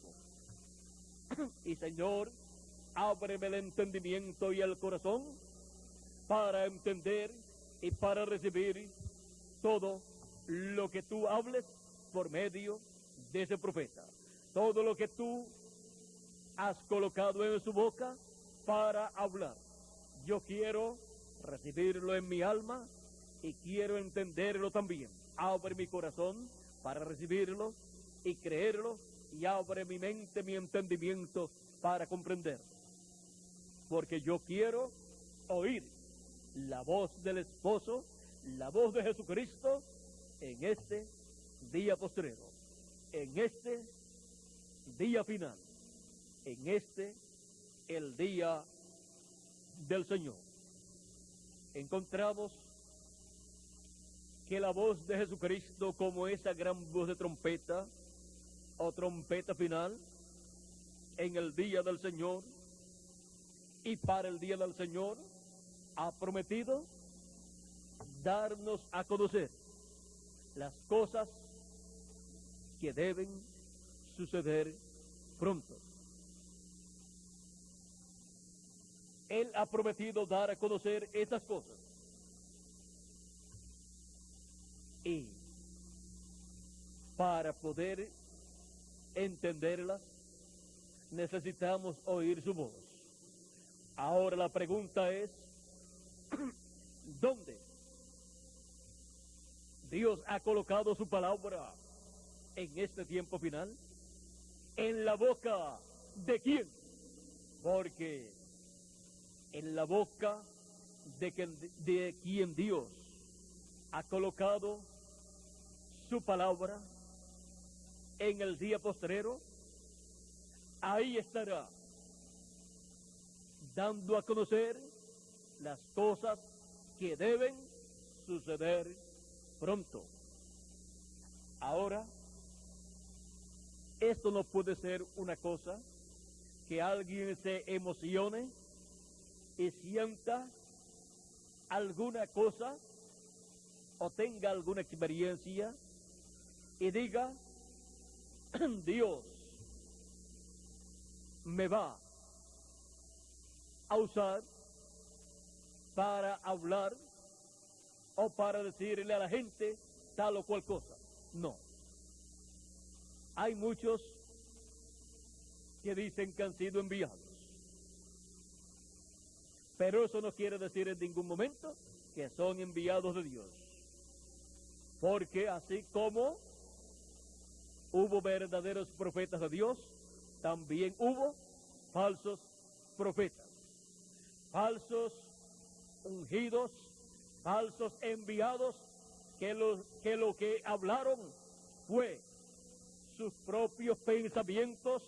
Y Señor, ábreme el entendimiento y el corazón para entender y para recibir todo lo que tú hables por medio de ese profeta. Todo lo que tú has colocado en su boca para hablar. Yo quiero recibirlo en mi alma y quiero entenderlo también. Abre mi corazón para recibirlo y creerlo, y abre mi mente, mi entendimiento para comprenderlo. Porque yo quiero oír la voz del esposo, la voz de Jesucristo en este día postrero, en este día final, en este el día del Señor. Encontramos que la voz de Jesucristo, como esa gran voz de trompeta o trompeta final en el día del Señor y para el día del Señor, ha prometido darnos a conocer las cosas que deben suceder pronto. Él ha prometido dar a conocer esas cosas. Y para poder entenderlas, necesitamos oír su voz. Ahora la pregunta es, ¿dónde Dios ha colocado su palabra en este tiempo final? ¿En la boca de quién? Porque en la boca de quien Dios ha colocado su palabra en el día postrero, ahí estará dando a conocer las cosas que deben suceder pronto. Ahora, esto no puede ser una cosa que alguien se emocione y sienta alguna cosa o tenga alguna experiencia y diga, Dios me va a usar para hablar o para decirle a la gente tal o cual cosa. No. Hay muchos que dicen que han sido enviados, pero eso no quiere decir en ningún momento que son enviados de Dios, porque así como hubo verdaderos profetas de Dios, también hubo falsos profetas, falsos ungidos, falsos enviados, que lo que hablaron fue sus propios pensamientos,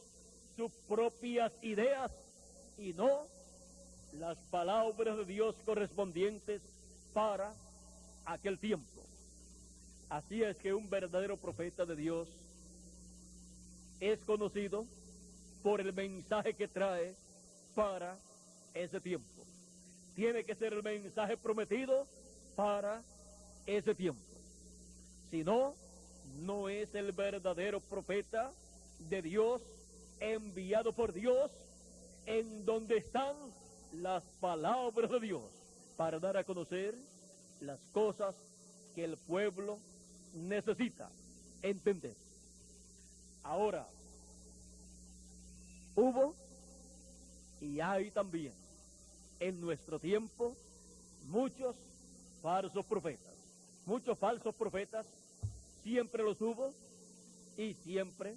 sus propias ideas, y no las palabras de Dios correspondientes para aquel tiempo. Así es que un verdadero profeta de Dios es conocido por el mensaje que trae para ese tiempo. Tiene que ser el mensaje prometido para ese tiempo. Si no, no es el verdadero profeta de Dios, enviado por Dios, en donde están las palabras de Dios para dar a conocer las cosas que el pueblo necesita entender. Ahora, hubo y hay también en nuestro tiempo muchos falsos profetas. Muchos falsos profetas, siempre los hubo y siempre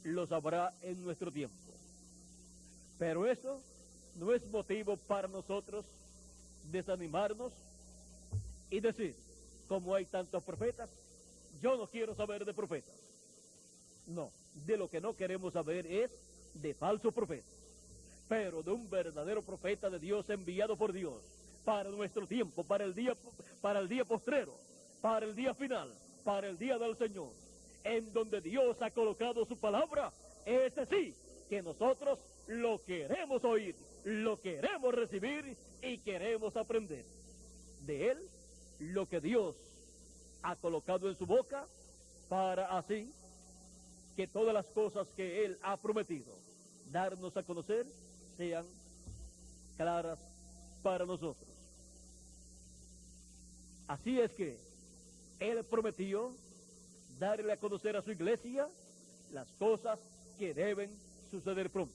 los habrá en nuestro tiempo. Pero eso no es motivo para nosotros desanimarnos y decir, como hay tantos profetas, yo no quiero saber de profetas. No, de lo que no queremos saber es de falsos profetas, pero de un verdadero profeta de Dios enviado por Dios para nuestro tiempo, para el día postrero, para el día final, para el día del Señor, en donde Dios ha colocado su palabra. Ese sí, que nosotros lo queremos oír, lo queremos recibir y queremos aprender de Él lo que Dios ha colocado en su boca, para así que todas las cosas que Él ha prometido darnos a conocer sean claras para nosotros. Así es que Él prometió darle a conocer a su iglesia las cosas que deben suceder pronto.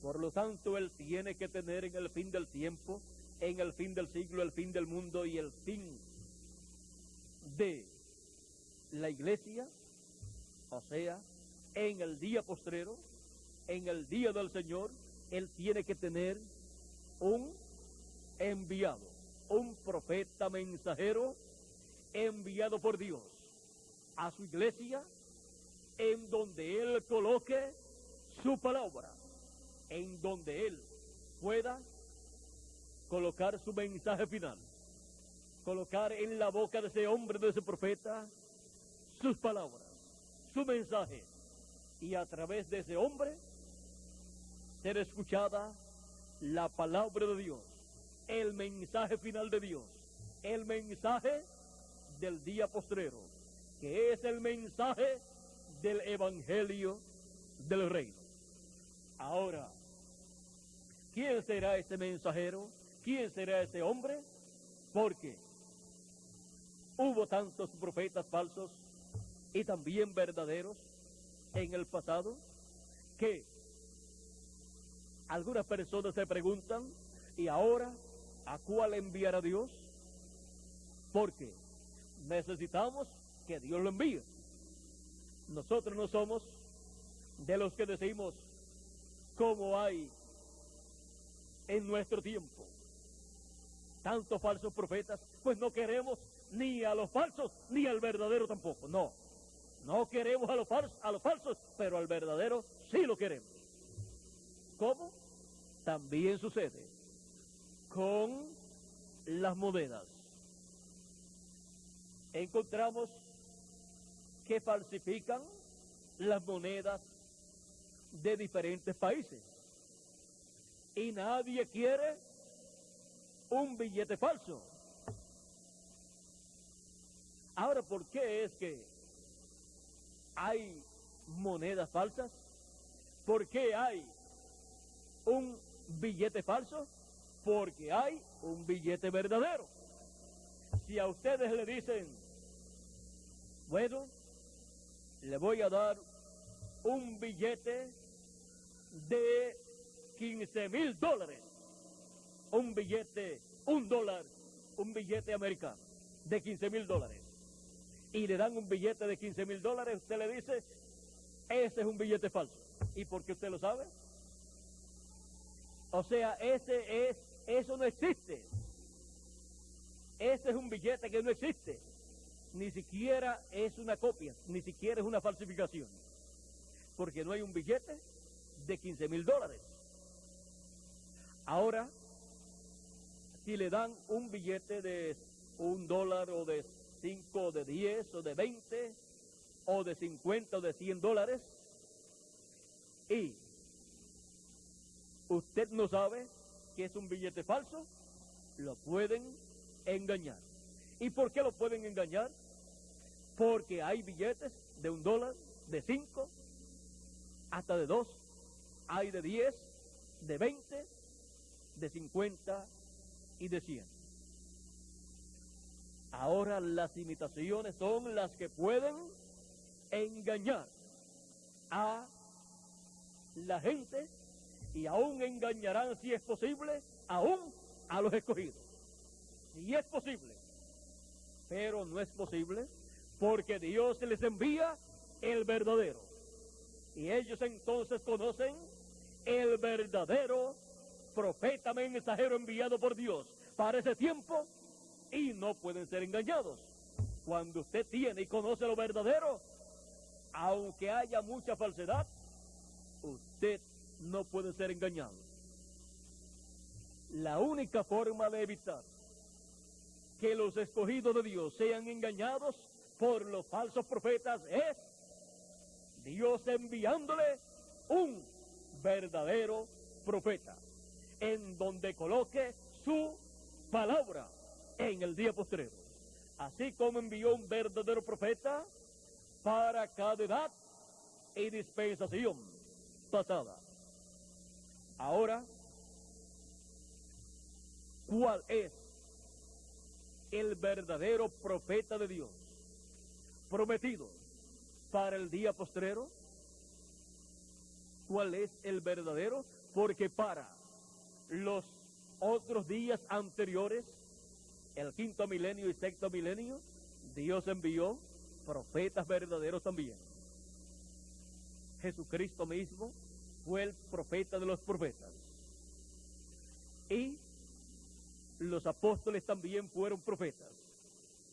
Por lo tanto, Él tiene que tener en el fin del tiempo, en el fin del siglo, el fin del mundo y el fin de la iglesia, o sea, en el día postrero, en el día del Señor, Él tiene que tener un enviado, un profeta mensajero enviado por Dios a su iglesia, en donde Él coloque su palabra, en donde Él pueda colocar su mensaje final, colocar en la boca de ese hombre, de ese profeta, sus palabras, su mensaje, y a través de ese hombre ser escuchada la palabra de Dios, el mensaje final de Dios, el mensaje del día postrero, que es el mensaje del evangelio del reino. Ahora, ¿quién será ese mensajero? ¿Quién será ese hombre? Porque hubo tantos profetas falsos y también verdaderos en el pasado, que algunas personas se preguntan, ¿y ahora a cuál enviará Dios? Porque necesitamos que Dios lo envíe. Nosotros no somos de los que decimos, como hay en nuestro tiempo tantos falsos profetas, pues no queremos ni a los falsos ni al verdadero tampoco. No queremos a los falsos, pero al verdadero sí lo queremos. ¿Cómo? También sucede con las monedas. Encontramos que falsifican las monedas de diferentes países y nadie quiere un billete falso. Ahora, ¿por qué es que hay monedas falsas? ¿Por qué hay un billete falso? Porque hay un billete verdadero. Si a ustedes le dicen, bueno, le voy a dar un billete de $15,000, un billete, $1, un billete americano de $15,000, y le dan un billete de $15,000, usted le dice, ese es un billete falso. ¿Y por qué usted lo sabe? O sea, eso no existe. Ese es un billete que no existe. Ni siquiera es una copia, ni siquiera es una falsificación. Porque no hay un billete de $15,000. Ahora, si le dan un billete de $1 o de 5 o de 10 o de 20 o de 50 o de $100 y usted no sabe que es un billete falso, lo pueden engañar. ¿Y por qué lo pueden engañar? Porque hay billetes de $1, de 5, hasta de 2, hay de 10, de 20, de 50 y de 100. Ahora las imitaciones son las que pueden engañar a la gente, y aún engañarán, si es posible, aún a los escogidos. Si es posible, pero no es posible, porque Dios les envía el verdadero. Y ellos entonces conocen el verdadero profeta mensajero enviado por Dios para ese tiempo, y no pueden ser engañados. Cuando usted tiene y conoce lo verdadero, aunque haya mucha falsedad, usted no puede ser engañado. La única forma de evitar que los escogidos de Dios sean engañados por los falsos profetas es Dios enviándole un verdadero profeta, en donde coloque su palabra en el día postrero. Así como envió un verdadero profeta para cada edad y dispensación pasada. Ahora, ¿cuál es el verdadero profeta de Dios prometido para el día postrero? ¿Cuál es el verdadero? Porque para los otros días anteriores, el quinto milenio y sexto milenio, Dios envió profetas verdaderos también. Jesucristo mismo fue el profeta de los profetas. Y los apóstoles también fueron profetas.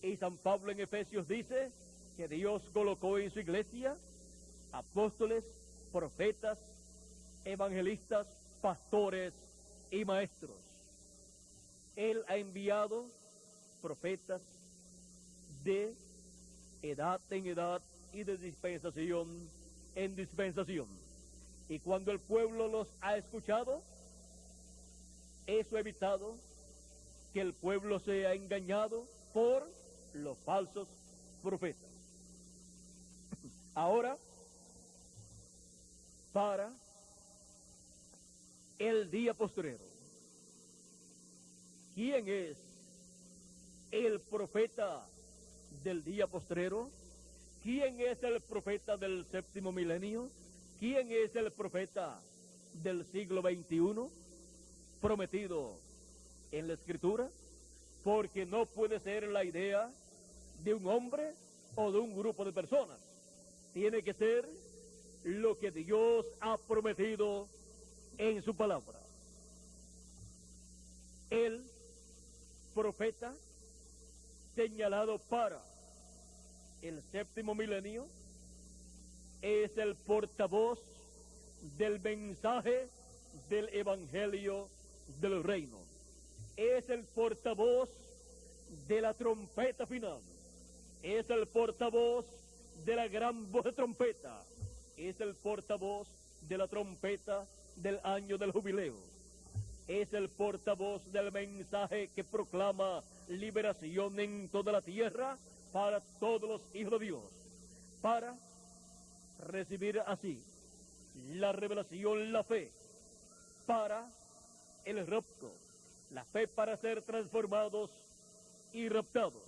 Y San Pablo en Efesios dice que Dios colocó en su iglesia apóstoles, profetas, evangelistas, pastores y maestros. Él ha enviado profetas de edad en edad y de dispensación en dispensación. Y cuando el pueblo los ha escuchado, eso ha evitado que el pueblo sea engañado por los falsos profetas. Ahora, para el día postrero, ¿quién es el profeta del día postrero? ¿Quién es el profeta del séptimo milenio? ¿Quién es el profeta del siglo XXI prometido en la Escritura? Porque no puede ser la idea de un hombre o de un grupo de personas. Tiene que ser lo que Dios ha prometido en su palabra. El profeta señalado para el séptimo milenio es el portavoz del mensaje del evangelio del reino. Es el portavoz de la trompeta final. Es el portavoz de la gran voz de trompeta. Es el portavoz de la trompeta del año del jubileo. Es el portavoz del mensaje que proclama liberación en toda la tierra para todos los hijos de Dios, para recibir así la revelación, la fe, para el rapto, la fe para ser transformados y raptados.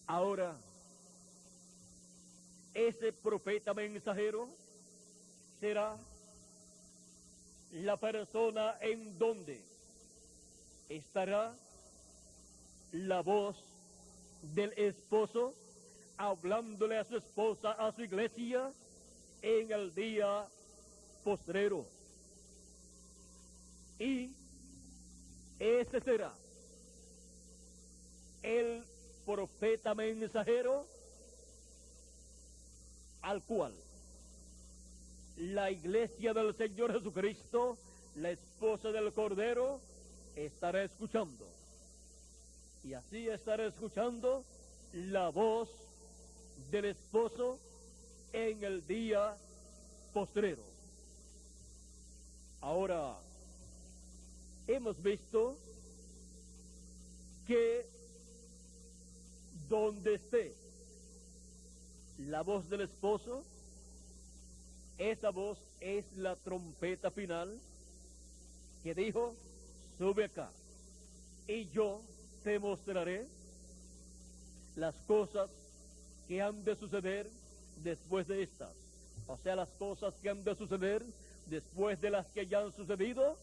Ahora, ese profeta mensajero será la persona en donde estará la voz del esposo hablándole a su esposa, a su iglesia, en el día postrero. Y ese será el profeta mensajero al cual la iglesia del Señor Jesucristo, la esposa del Cordero, estará escuchando. Y así estará escuchando la voz del esposo en el día postrero. Ahora, hemos visto que donde esté la voz del esposo, esa voz es la trompeta final que dijo: sube acá y yo te mostraré las cosas que han de suceder después de estas. O sea, las cosas que han de suceder después de las que ya han sucedido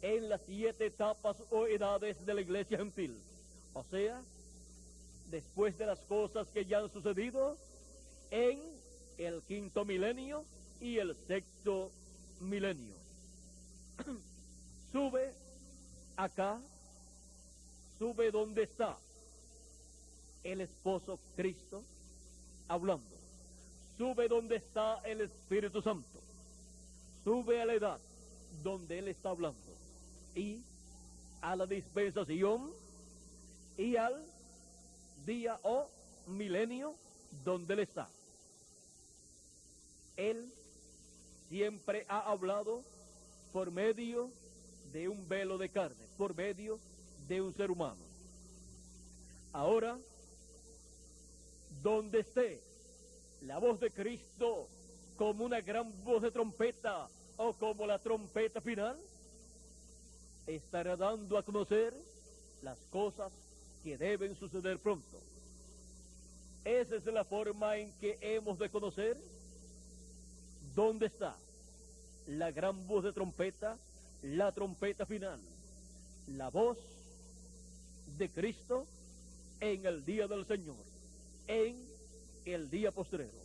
en las 7 etapas o edades de la iglesia gentil. O sea, después de las cosas que ya han sucedido en el quinto milenio y el sexto milenio. Sube acá, sube donde está el esposo Cristo hablando. Sube donde está el Espíritu Santo. Sube a la edad donde Él está hablando. Y a la dispensación y al día o milenio donde Él está. Él siempre ha hablado por medio de un velo de carne, por medio de un ser humano. Ahora, donde esté la voz de Cristo como una gran voz de trompeta o como la trompeta final, estará dando a conocer las cosas que deben suceder pronto. Esa es la forma en que hemos de conocer dónde está la gran voz de trompeta, la trompeta final, la voz de Cristo en el día del Señor, en el día postrero.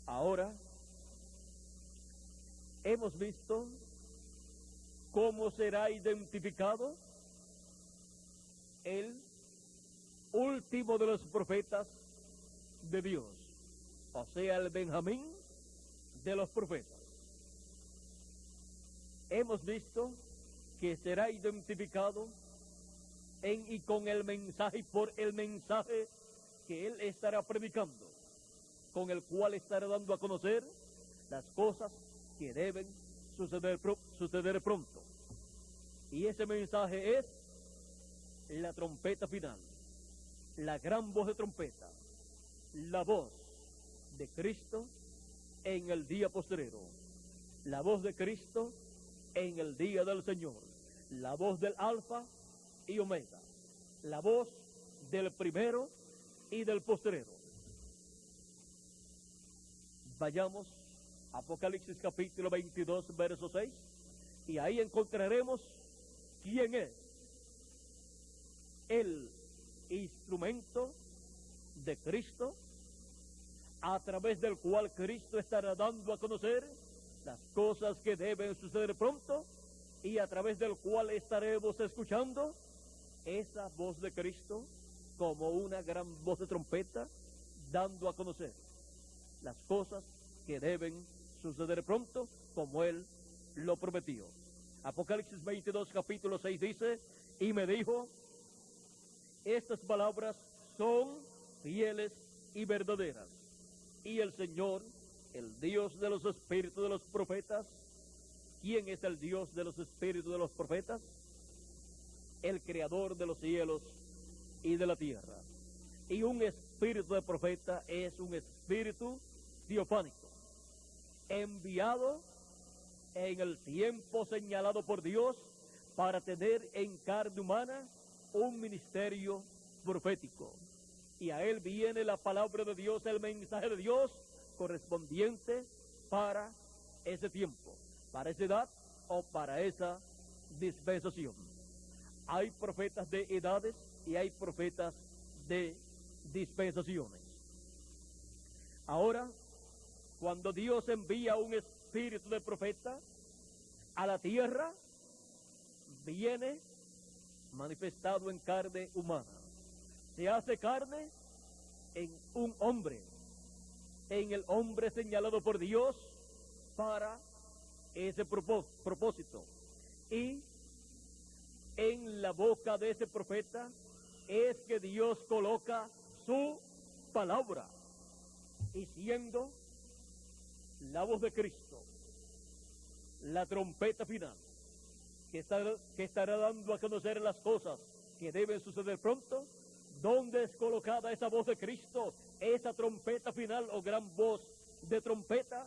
Ahora hemos visto cómo será identificado el último de los profetas de Dios, o sea, el Benjamín de los profetas. Hemos visto que será identificado y con el mensaje, por el mensaje que él estará predicando, con el cual estará dando a conocer las cosas que deben suceder pronto. Y ese mensaje es la trompeta final, la gran voz de trompeta, la voz de Cristo en el día postrero, la voz de Cristo en el día del Señor, la voz del Alfa y Omega, la voz del primero y del postrero. Vayamos a Apocalipsis capítulo 22, verso 6, y ahí encontraremos quién es el instrumento de Cristo, a través del cual Cristo estará dando a conocer las cosas que deben suceder pronto, y a través del cual estaremos escuchando esa voz de Cristo como una gran voz de trompeta, dando a conocer las cosas que deben suceder pronto, como Él lo prometió. Apocalipsis 22, capítulo 6 dice: y me dijo, estas palabras son fieles y verdaderas. Y el Señor, el Dios de los espíritus de los profetas. ¿Quién es el Dios de los espíritus de los profetas? El creador de los cielos y de la tierra. Y un espíritu de profeta es un espíritu teofánico, enviado en el tiempo señalado por Dios para tener en carne humana un ministerio profético. Y a él viene la palabra de Dios, el mensaje de Dios correspondiente para ese tiempo, para esa edad o para esa dispensación. Hay profetas de edades y hay profetas de dispensaciones. Ahora, cuando Dios envía un espíritu de profeta a la tierra, viene manifestado en carne humana. Se hace carne en un hombre, en el hombre señalado por Dios para ese propósito. Y en la boca de ese profeta es que Dios coloca su palabra, y siendo la voz de Cristo, la trompeta final, que estará dando a conocer las cosas que deben suceder pronto. ¿Dónde es colocada esa voz de Cristo, esa trompeta final o gran voz de trompeta?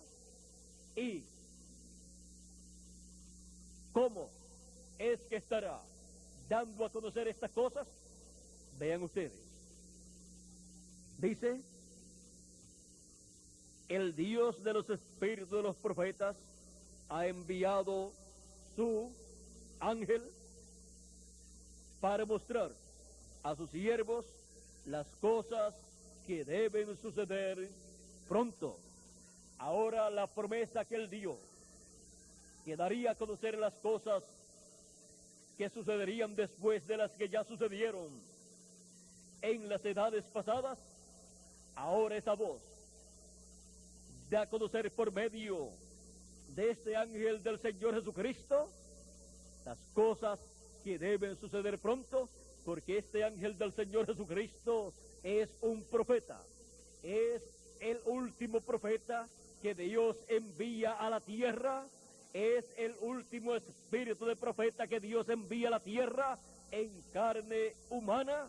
¿Y cómo es que estará dando a conocer estas cosas? Vean ustedes. Dice: el Dios de los espíritus de los profetas ha enviado su ángel para mostrar a sus siervos las cosas que deben suceder pronto. Ahora, la promesa que él dio que daría a conocer las cosas que sucederían después de las que ya sucedieron en las edades pasadas, ahora esa voz da a conocer por medio de este ángel del Señor Jesucristo las cosas que deben suceder pronto, porque este ángel del Señor Jesucristo es un profeta, es el último profeta que Dios envía a la tierra, es el último espíritu de profeta que Dios envía a la tierra en carne humana,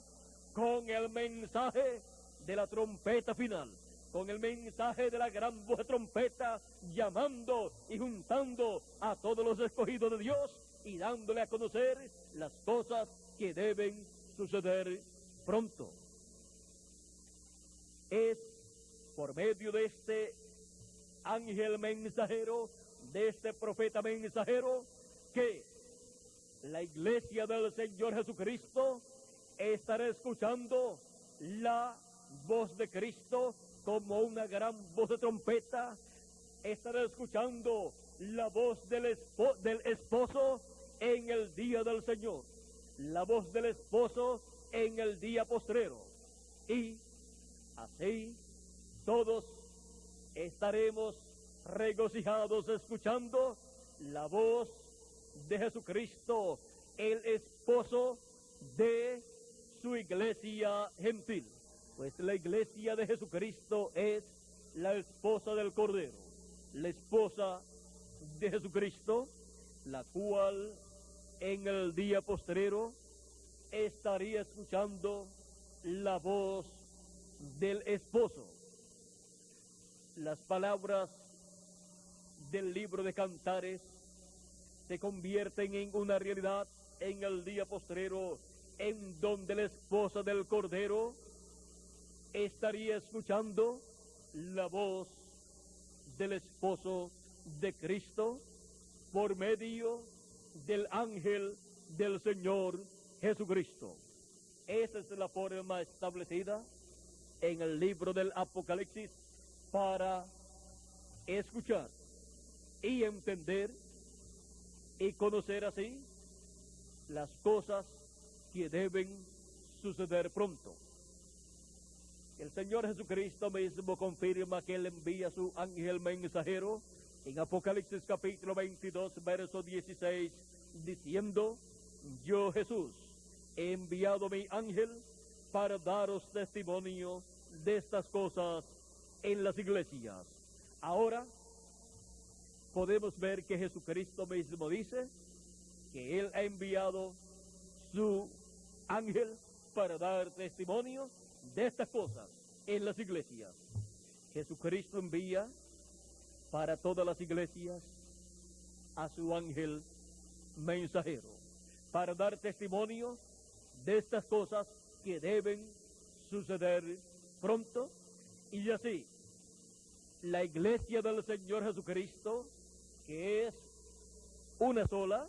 con el mensaje de la trompeta final, con el mensaje de la gran voz de trompeta, llamando y juntando a todos los escogidos de Dios y dándole a conocer las cosas que deben suceder pronto. Es por medio de este ángel mensajero, de este profeta mensajero, que la iglesia del Señor Jesucristo estará escuchando la voz de Cristo como una gran voz de trompeta, estará escuchando la voz del esposo en el día del Señor, la voz del esposo en el día postrero, y así todos estaremos regocijados escuchando la voz de Jesucristo, el esposo de su iglesia gentil. Pues la iglesia de Jesucristo es la esposa del Cordero, la esposa de Jesucristo, la cual en el día postrero estaría escuchando la voz del esposo. Las palabras del libro de Cantares se convierten en una realidad en el día postrero, en donde la esposa del Cordero estaría escuchando la voz del esposo de Cristo por medio del ángel del Señor Jesucristo. Esa es la forma establecida en el libro del Apocalipsis para escuchar y entender y conocer así las cosas que deben suceder pronto. El Señor Jesucristo mismo confirma que Él envía a su ángel mensajero en Apocalipsis capítulo 22, verso 16, diciendo: yo, Jesús, he enviado mi ángel para daros testimonio de estas cosas en las iglesias. Ahora podemos ver que Jesucristo mismo dice que Él ha enviado su ángel para dar testimonio de estas cosas en las iglesias. Jesucristo envía para todas las iglesias a su ángel mensajero para dar testimonio de estas cosas que deben suceder pronto. Y así la iglesia del Señor Jesucristo, que es una sola,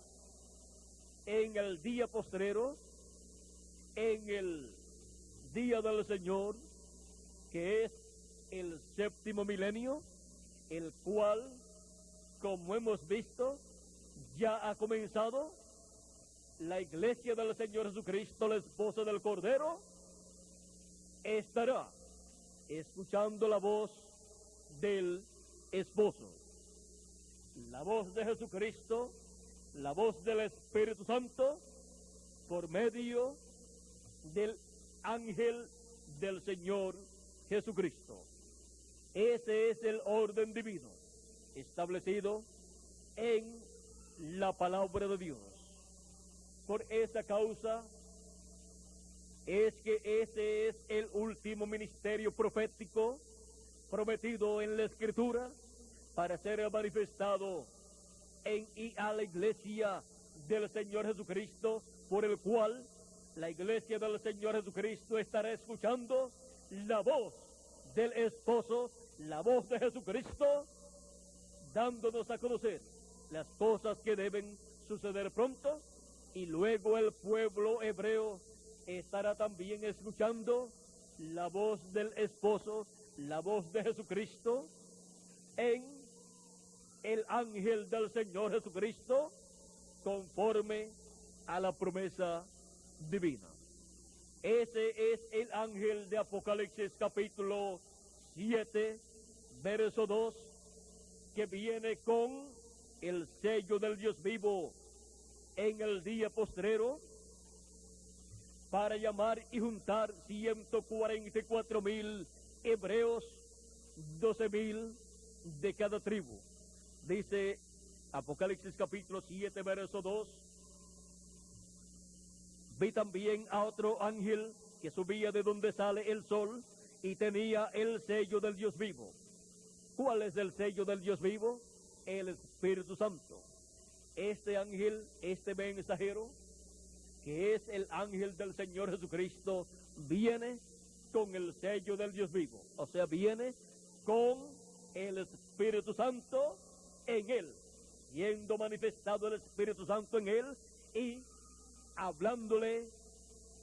en el día postrero, en el día del Señor, que es el séptimo milenio, el cual, como hemos visto, ya ha comenzado. La iglesia del Señor Jesucristo, la esposa del Cordero, estará escuchando la voz del esposo, la voz de Jesucristo, la voz del Espíritu Santo, por medio del ángel del Señor Jesucristo. Ese es el orden divino establecido en la palabra de Dios. Por esa causa es que ese es el último ministerio profético prometido en la Escritura para ser manifestado en y a la iglesia del Señor Jesucristo, por el cual la iglesia del Señor Jesucristo estará escuchando la voz del esposo, la voz de Jesucristo, dándonos a conocer las cosas que deben suceder pronto. Y luego el pueblo hebreo estará también escuchando la voz del esposo, la voz de Jesucristo, en el ángel del Señor Jesucristo conforme a la promesa divina. Ese es el ángel de Apocalipsis capítulo 7, verso 2, que viene con el sello del Dios vivo en el día postrero para llamar y juntar 144,000 hebreos, 12,000 de cada tribu. Dice Apocalipsis capítulo 7, verso 2. Vi también a otro ángel que subía de donde sale el sol y tenía el sello del Dios vivo. ¿Cuál es el sello del Dios vivo? El Espíritu Santo. Este ángel, este mensajero, que es el ángel del Señor Jesucristo, viene con el sello del Dios vivo. O sea, viene con el Espíritu Santo en él, siendo manifestado el Espíritu Santo en él y hablándole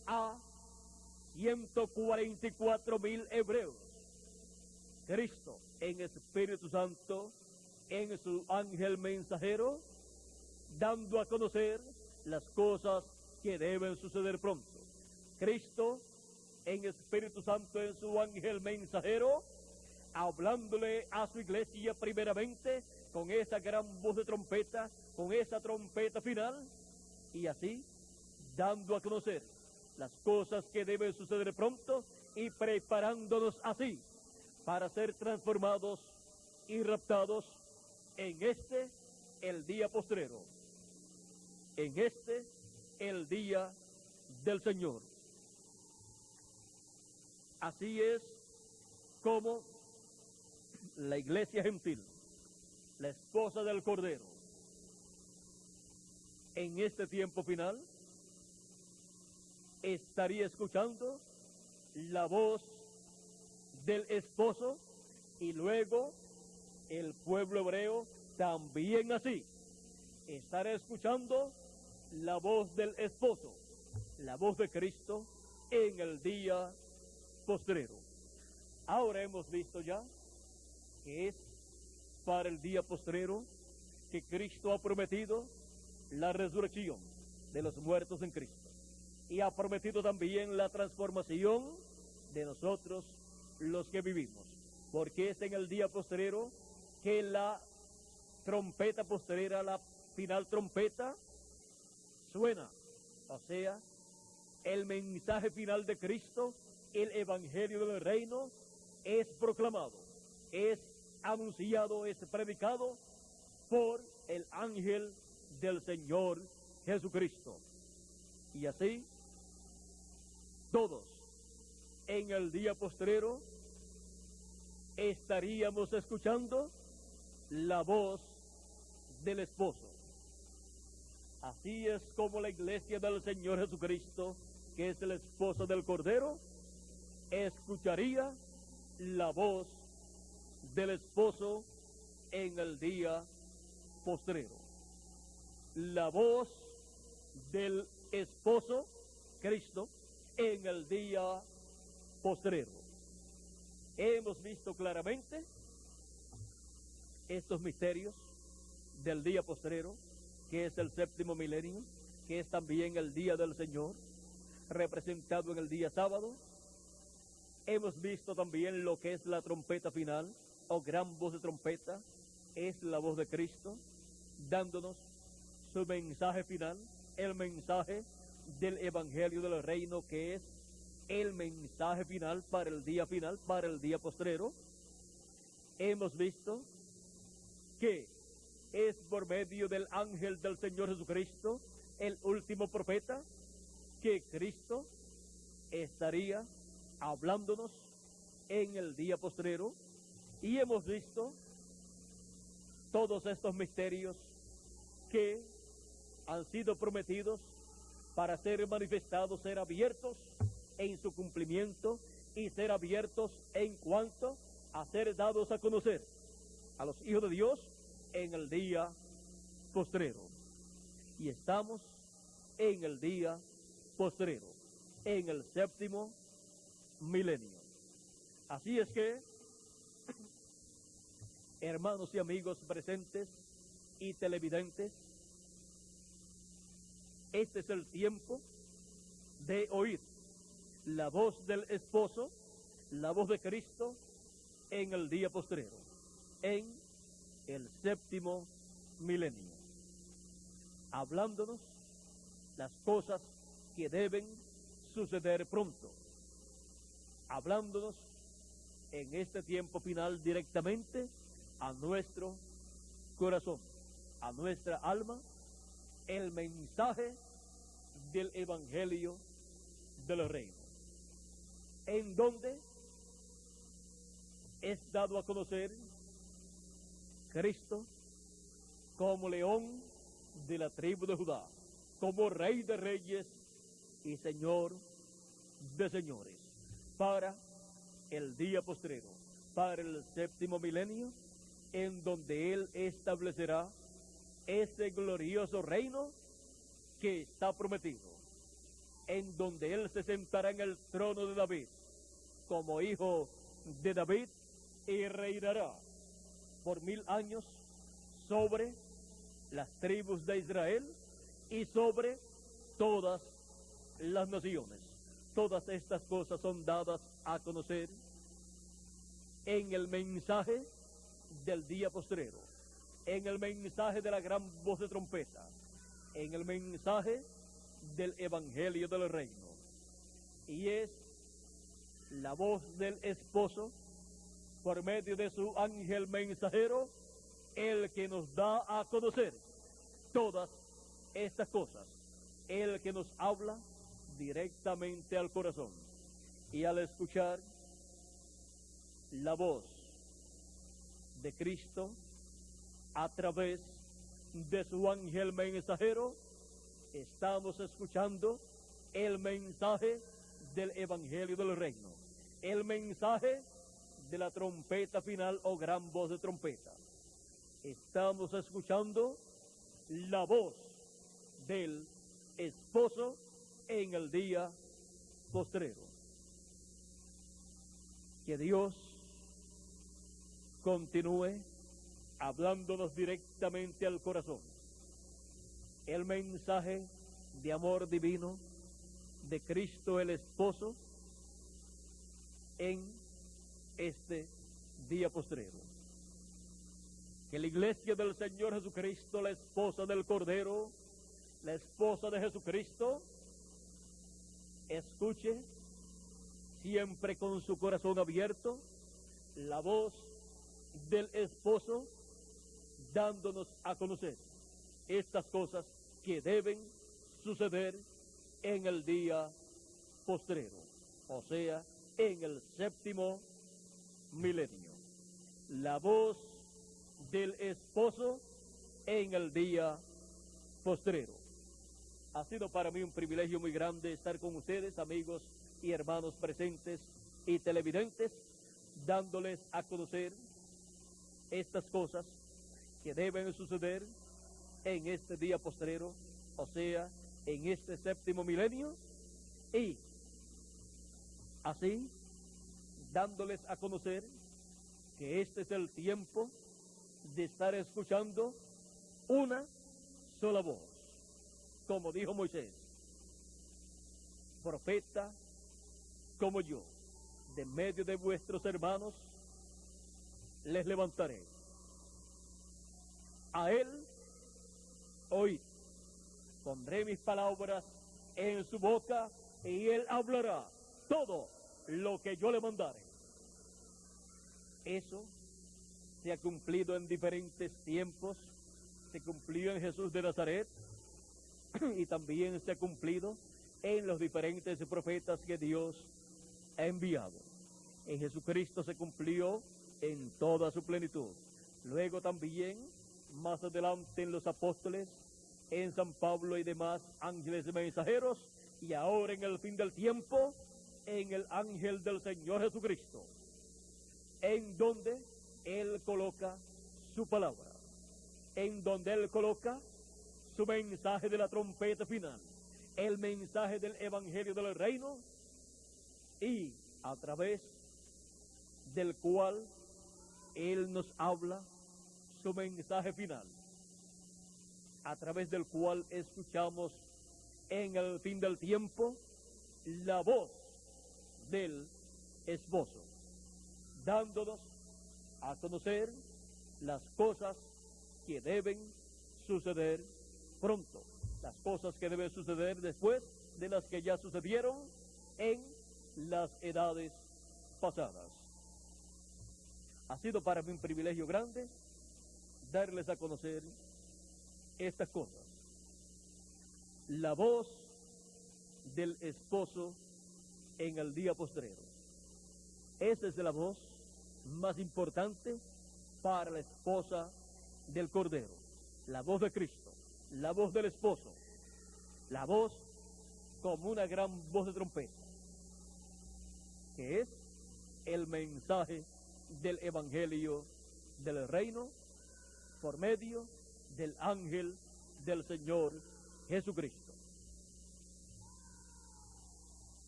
a 144,000 hebreos. Cristo en Espíritu Santo, en su ángel mensajero, dando a conocer las cosas que deben suceder pronto. Cristo en Espíritu Santo, en su ángel mensajero, hablándole a su iglesia primeramente con esa gran voz de trompeta, con esa trompeta final, y así dando a conocer las cosas que deben suceder pronto y preparándonos así para ser transformados y raptados en el día postrero, en el día del Señor. Así es como la iglesia gentil, la esposa del Cordero, en este tiempo final, estaría escuchando la voz del esposo, y luego el pueblo hebreo también así estará escuchando la voz del esposo, la voz de Cristo en el día postrero. Ahora hemos visto ya que es para el día postrero que Cristo ha prometido la resurrección de los muertos en Cristo, y ha prometido también la transformación de nosotros los que vivimos, porque es en el día postrero que la trompeta postrera, la final trompeta, suena. O sea, el mensaje final de Cristo, el evangelio del reino, es proclamado, es anunciado, es predicado por el ángel del Señor Jesucristo. Y así, todos en el día postrero estaríamos escuchando la voz del esposo. Así es como la iglesia del Señor Jesucristo, que es el esposo del Cordero, escucharía la voz del esposo en el día postrero. La voz del esposo, Cristo, en el día postrero. Hemos visto claramente estos misterios del día postrero, que es el séptimo milenio, que es también el día del Señor, representado en el día sábado. Hemos visto también lo que es la trompeta final, o gran voz de trompeta, es la voz de Cristo, dándonos su mensaje final, el mensaje del evangelio del reino, que es el mensaje final, para el día postrero. Hemos visto que es por medio del ángel del Señor Jesucristo, el último profeta, que Cristo estaría hablándonos en el día postrero. Y hemos visto todos estos misterios que han sido prometidos para ser manifestados, ser abiertos en su cumplimiento y ser abiertos en cuanto a ser dados a conocer a los hijos de Dios en el día postrero. Y estamos en el día postrero, en el séptimo milenio. Así es que hermanos y amigos presentes y televidentes, este es el tiempo de oír la voz del esposo, la voz de Cristo en el día postrero, en el séptimo milenio, hablándonos las cosas que deben suceder pronto, hablándonos en este tiempo final directamente a nuestro corazón, a nuestra alma, el mensaje del Evangelio del Reino, en donde es dado a conocer Cristo como león de la tribu de Judá, como Rey de reyes y Señor de señores, para el día postrero, para el séptimo milenio, en donde Él establecerá ese glorioso reino que está prometido, en donde Él se sentará en el trono de David como hijo de David y reinará por 1000 años sobre las tribus de Israel y sobre todas las naciones. Todas estas cosas son dadas a conocer en el mensaje del día postrero, en el mensaje de la gran voz de trompeta, en el mensaje del Evangelio del Reino. Y es la voz del esposo, por medio de su ángel mensajero, el que nos da a conocer todas estas cosas, el que nos habla directamente al corazón. Y al escuchar la voz de Cristo a través de su ángel mensajero, estamos escuchando el mensaje del Evangelio del Reino, el mensaje de la trompeta final o gran voz de trompeta. Estamos escuchando la voz del esposo en el día postrero. Que Dios continúe hablándonos directamente al corazón el mensaje de amor divino de Cristo el esposo en este día postrero. Que la iglesia del Señor Jesucristo, la esposa del Cordero, la esposa de Jesucristo, escuche siempre con su corazón abierto la voz del esposo, dándonos a conocer estas cosas que deben suceder en el día postrero, o sea, en el séptimo milenio. La voz del esposo en el día postrero. Ha sido para mí un privilegio muy grande estar con ustedes, amigos y hermanos presentes y televidentes, dándoles a conocer estas cosas que deben suceder en este día postrero, o sea, en este séptimo milenio, y así dándoles a conocer que este es el tiempo de estar escuchando una sola voz, como dijo Moisés: profeta como yo, de medio de vuestros hermanos, les levantaré. A él oíd, pondré mis palabras en su boca y él hablará todo lo que yo le mandare. Eso se ha cumplido en diferentes tiempos. Se cumplió en Jesús de Nazaret y también se ha cumplido en los diferentes profetas que Dios ha enviado. En Jesucristo se cumplió en toda su plenitud. Luego también, más adelante, en los apóstoles, en San Pablo y demás ángeles mensajeros, y ahora en el fin del tiempo, en el ángel del Señor Jesucristo, en donde Él coloca su palabra, en donde Él coloca su mensaje de la trompeta final, el mensaje del Evangelio del Reino, y a través del cual Él nos habla su mensaje final, a través del cual escuchamos en el fin del tiempo la voz del esposo, dándonos a conocer las cosas que deben suceder pronto, las cosas que deben suceder después de las que ya sucedieron en las edades pasadas. Ha sido para mí un privilegio grande darles a conocer estas cosas. La voz del esposo en el día postrero. Esa es la voz más importante para la esposa del Cordero. La voz de Cristo, la voz del esposo, la voz como una gran voz de trompeta, que es el mensaje del Evangelio del Reino por medio del ángel del Señor Jesucristo.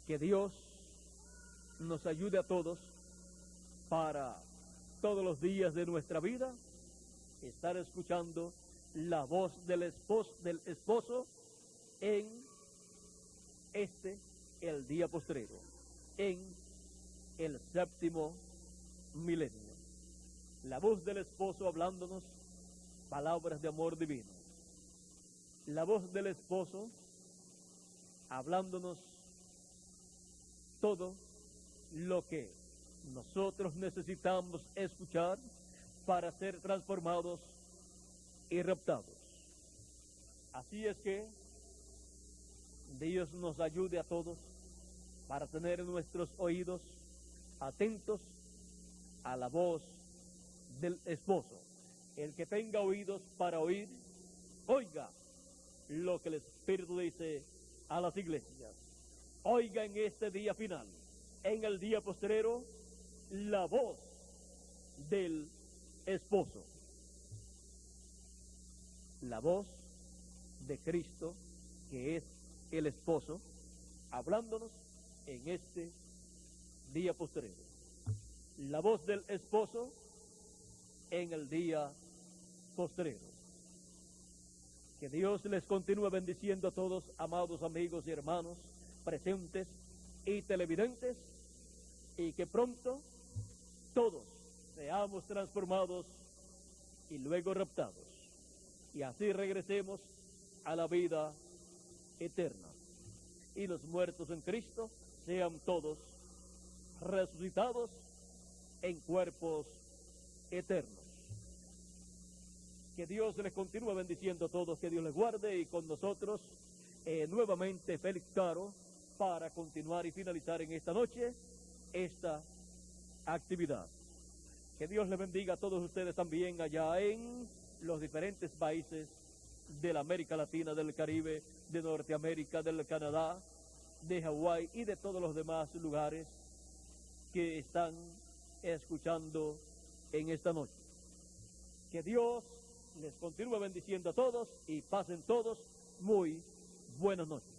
Que Dios nos ayude a todos para todos los días de nuestra vida estar escuchando la voz del esposo en el día postrero, en el séptimo milenio. La voz del esposo hablándonos palabras de amor divino. La voz del esposo hablándonos todo lo que nosotros necesitamos escuchar para ser transformados y raptados. Así es que Dios nos ayude a todos para tener nuestros oídos atentos a la voz del esposo. El que tenga oídos para oír, oiga lo que el Espíritu dice a las iglesias. Oiga en este día final, en el día postrero, la voz del esposo. La voz de Cristo, que es el esposo, hablándonos en este día postrero. La voz del esposo en el día postrero. Que Dios les continúe bendiciendo a todos, amados amigos y hermanos, presentes y televidentes, y que pronto todos seamos transformados y luego raptados, y así regresemos a la vida eterna, y los muertos en Cristo sean todos resucitados en cuerpos eternos. Que Dios les continúe bendiciendo a todos, que Dios les guarde, y con nosotros nuevamente Félix Caro para continuar y finalizar en esta noche esta actividad. Que Dios les bendiga a todos ustedes también allá en los diferentes países de la América Latina, del Caribe, de Norteamérica, del Canadá, de Hawái y de todos los demás lugares que están escuchando en esta noche. Que Dios les continúe bendiciendo a todos y pasen todos muy buenas noches.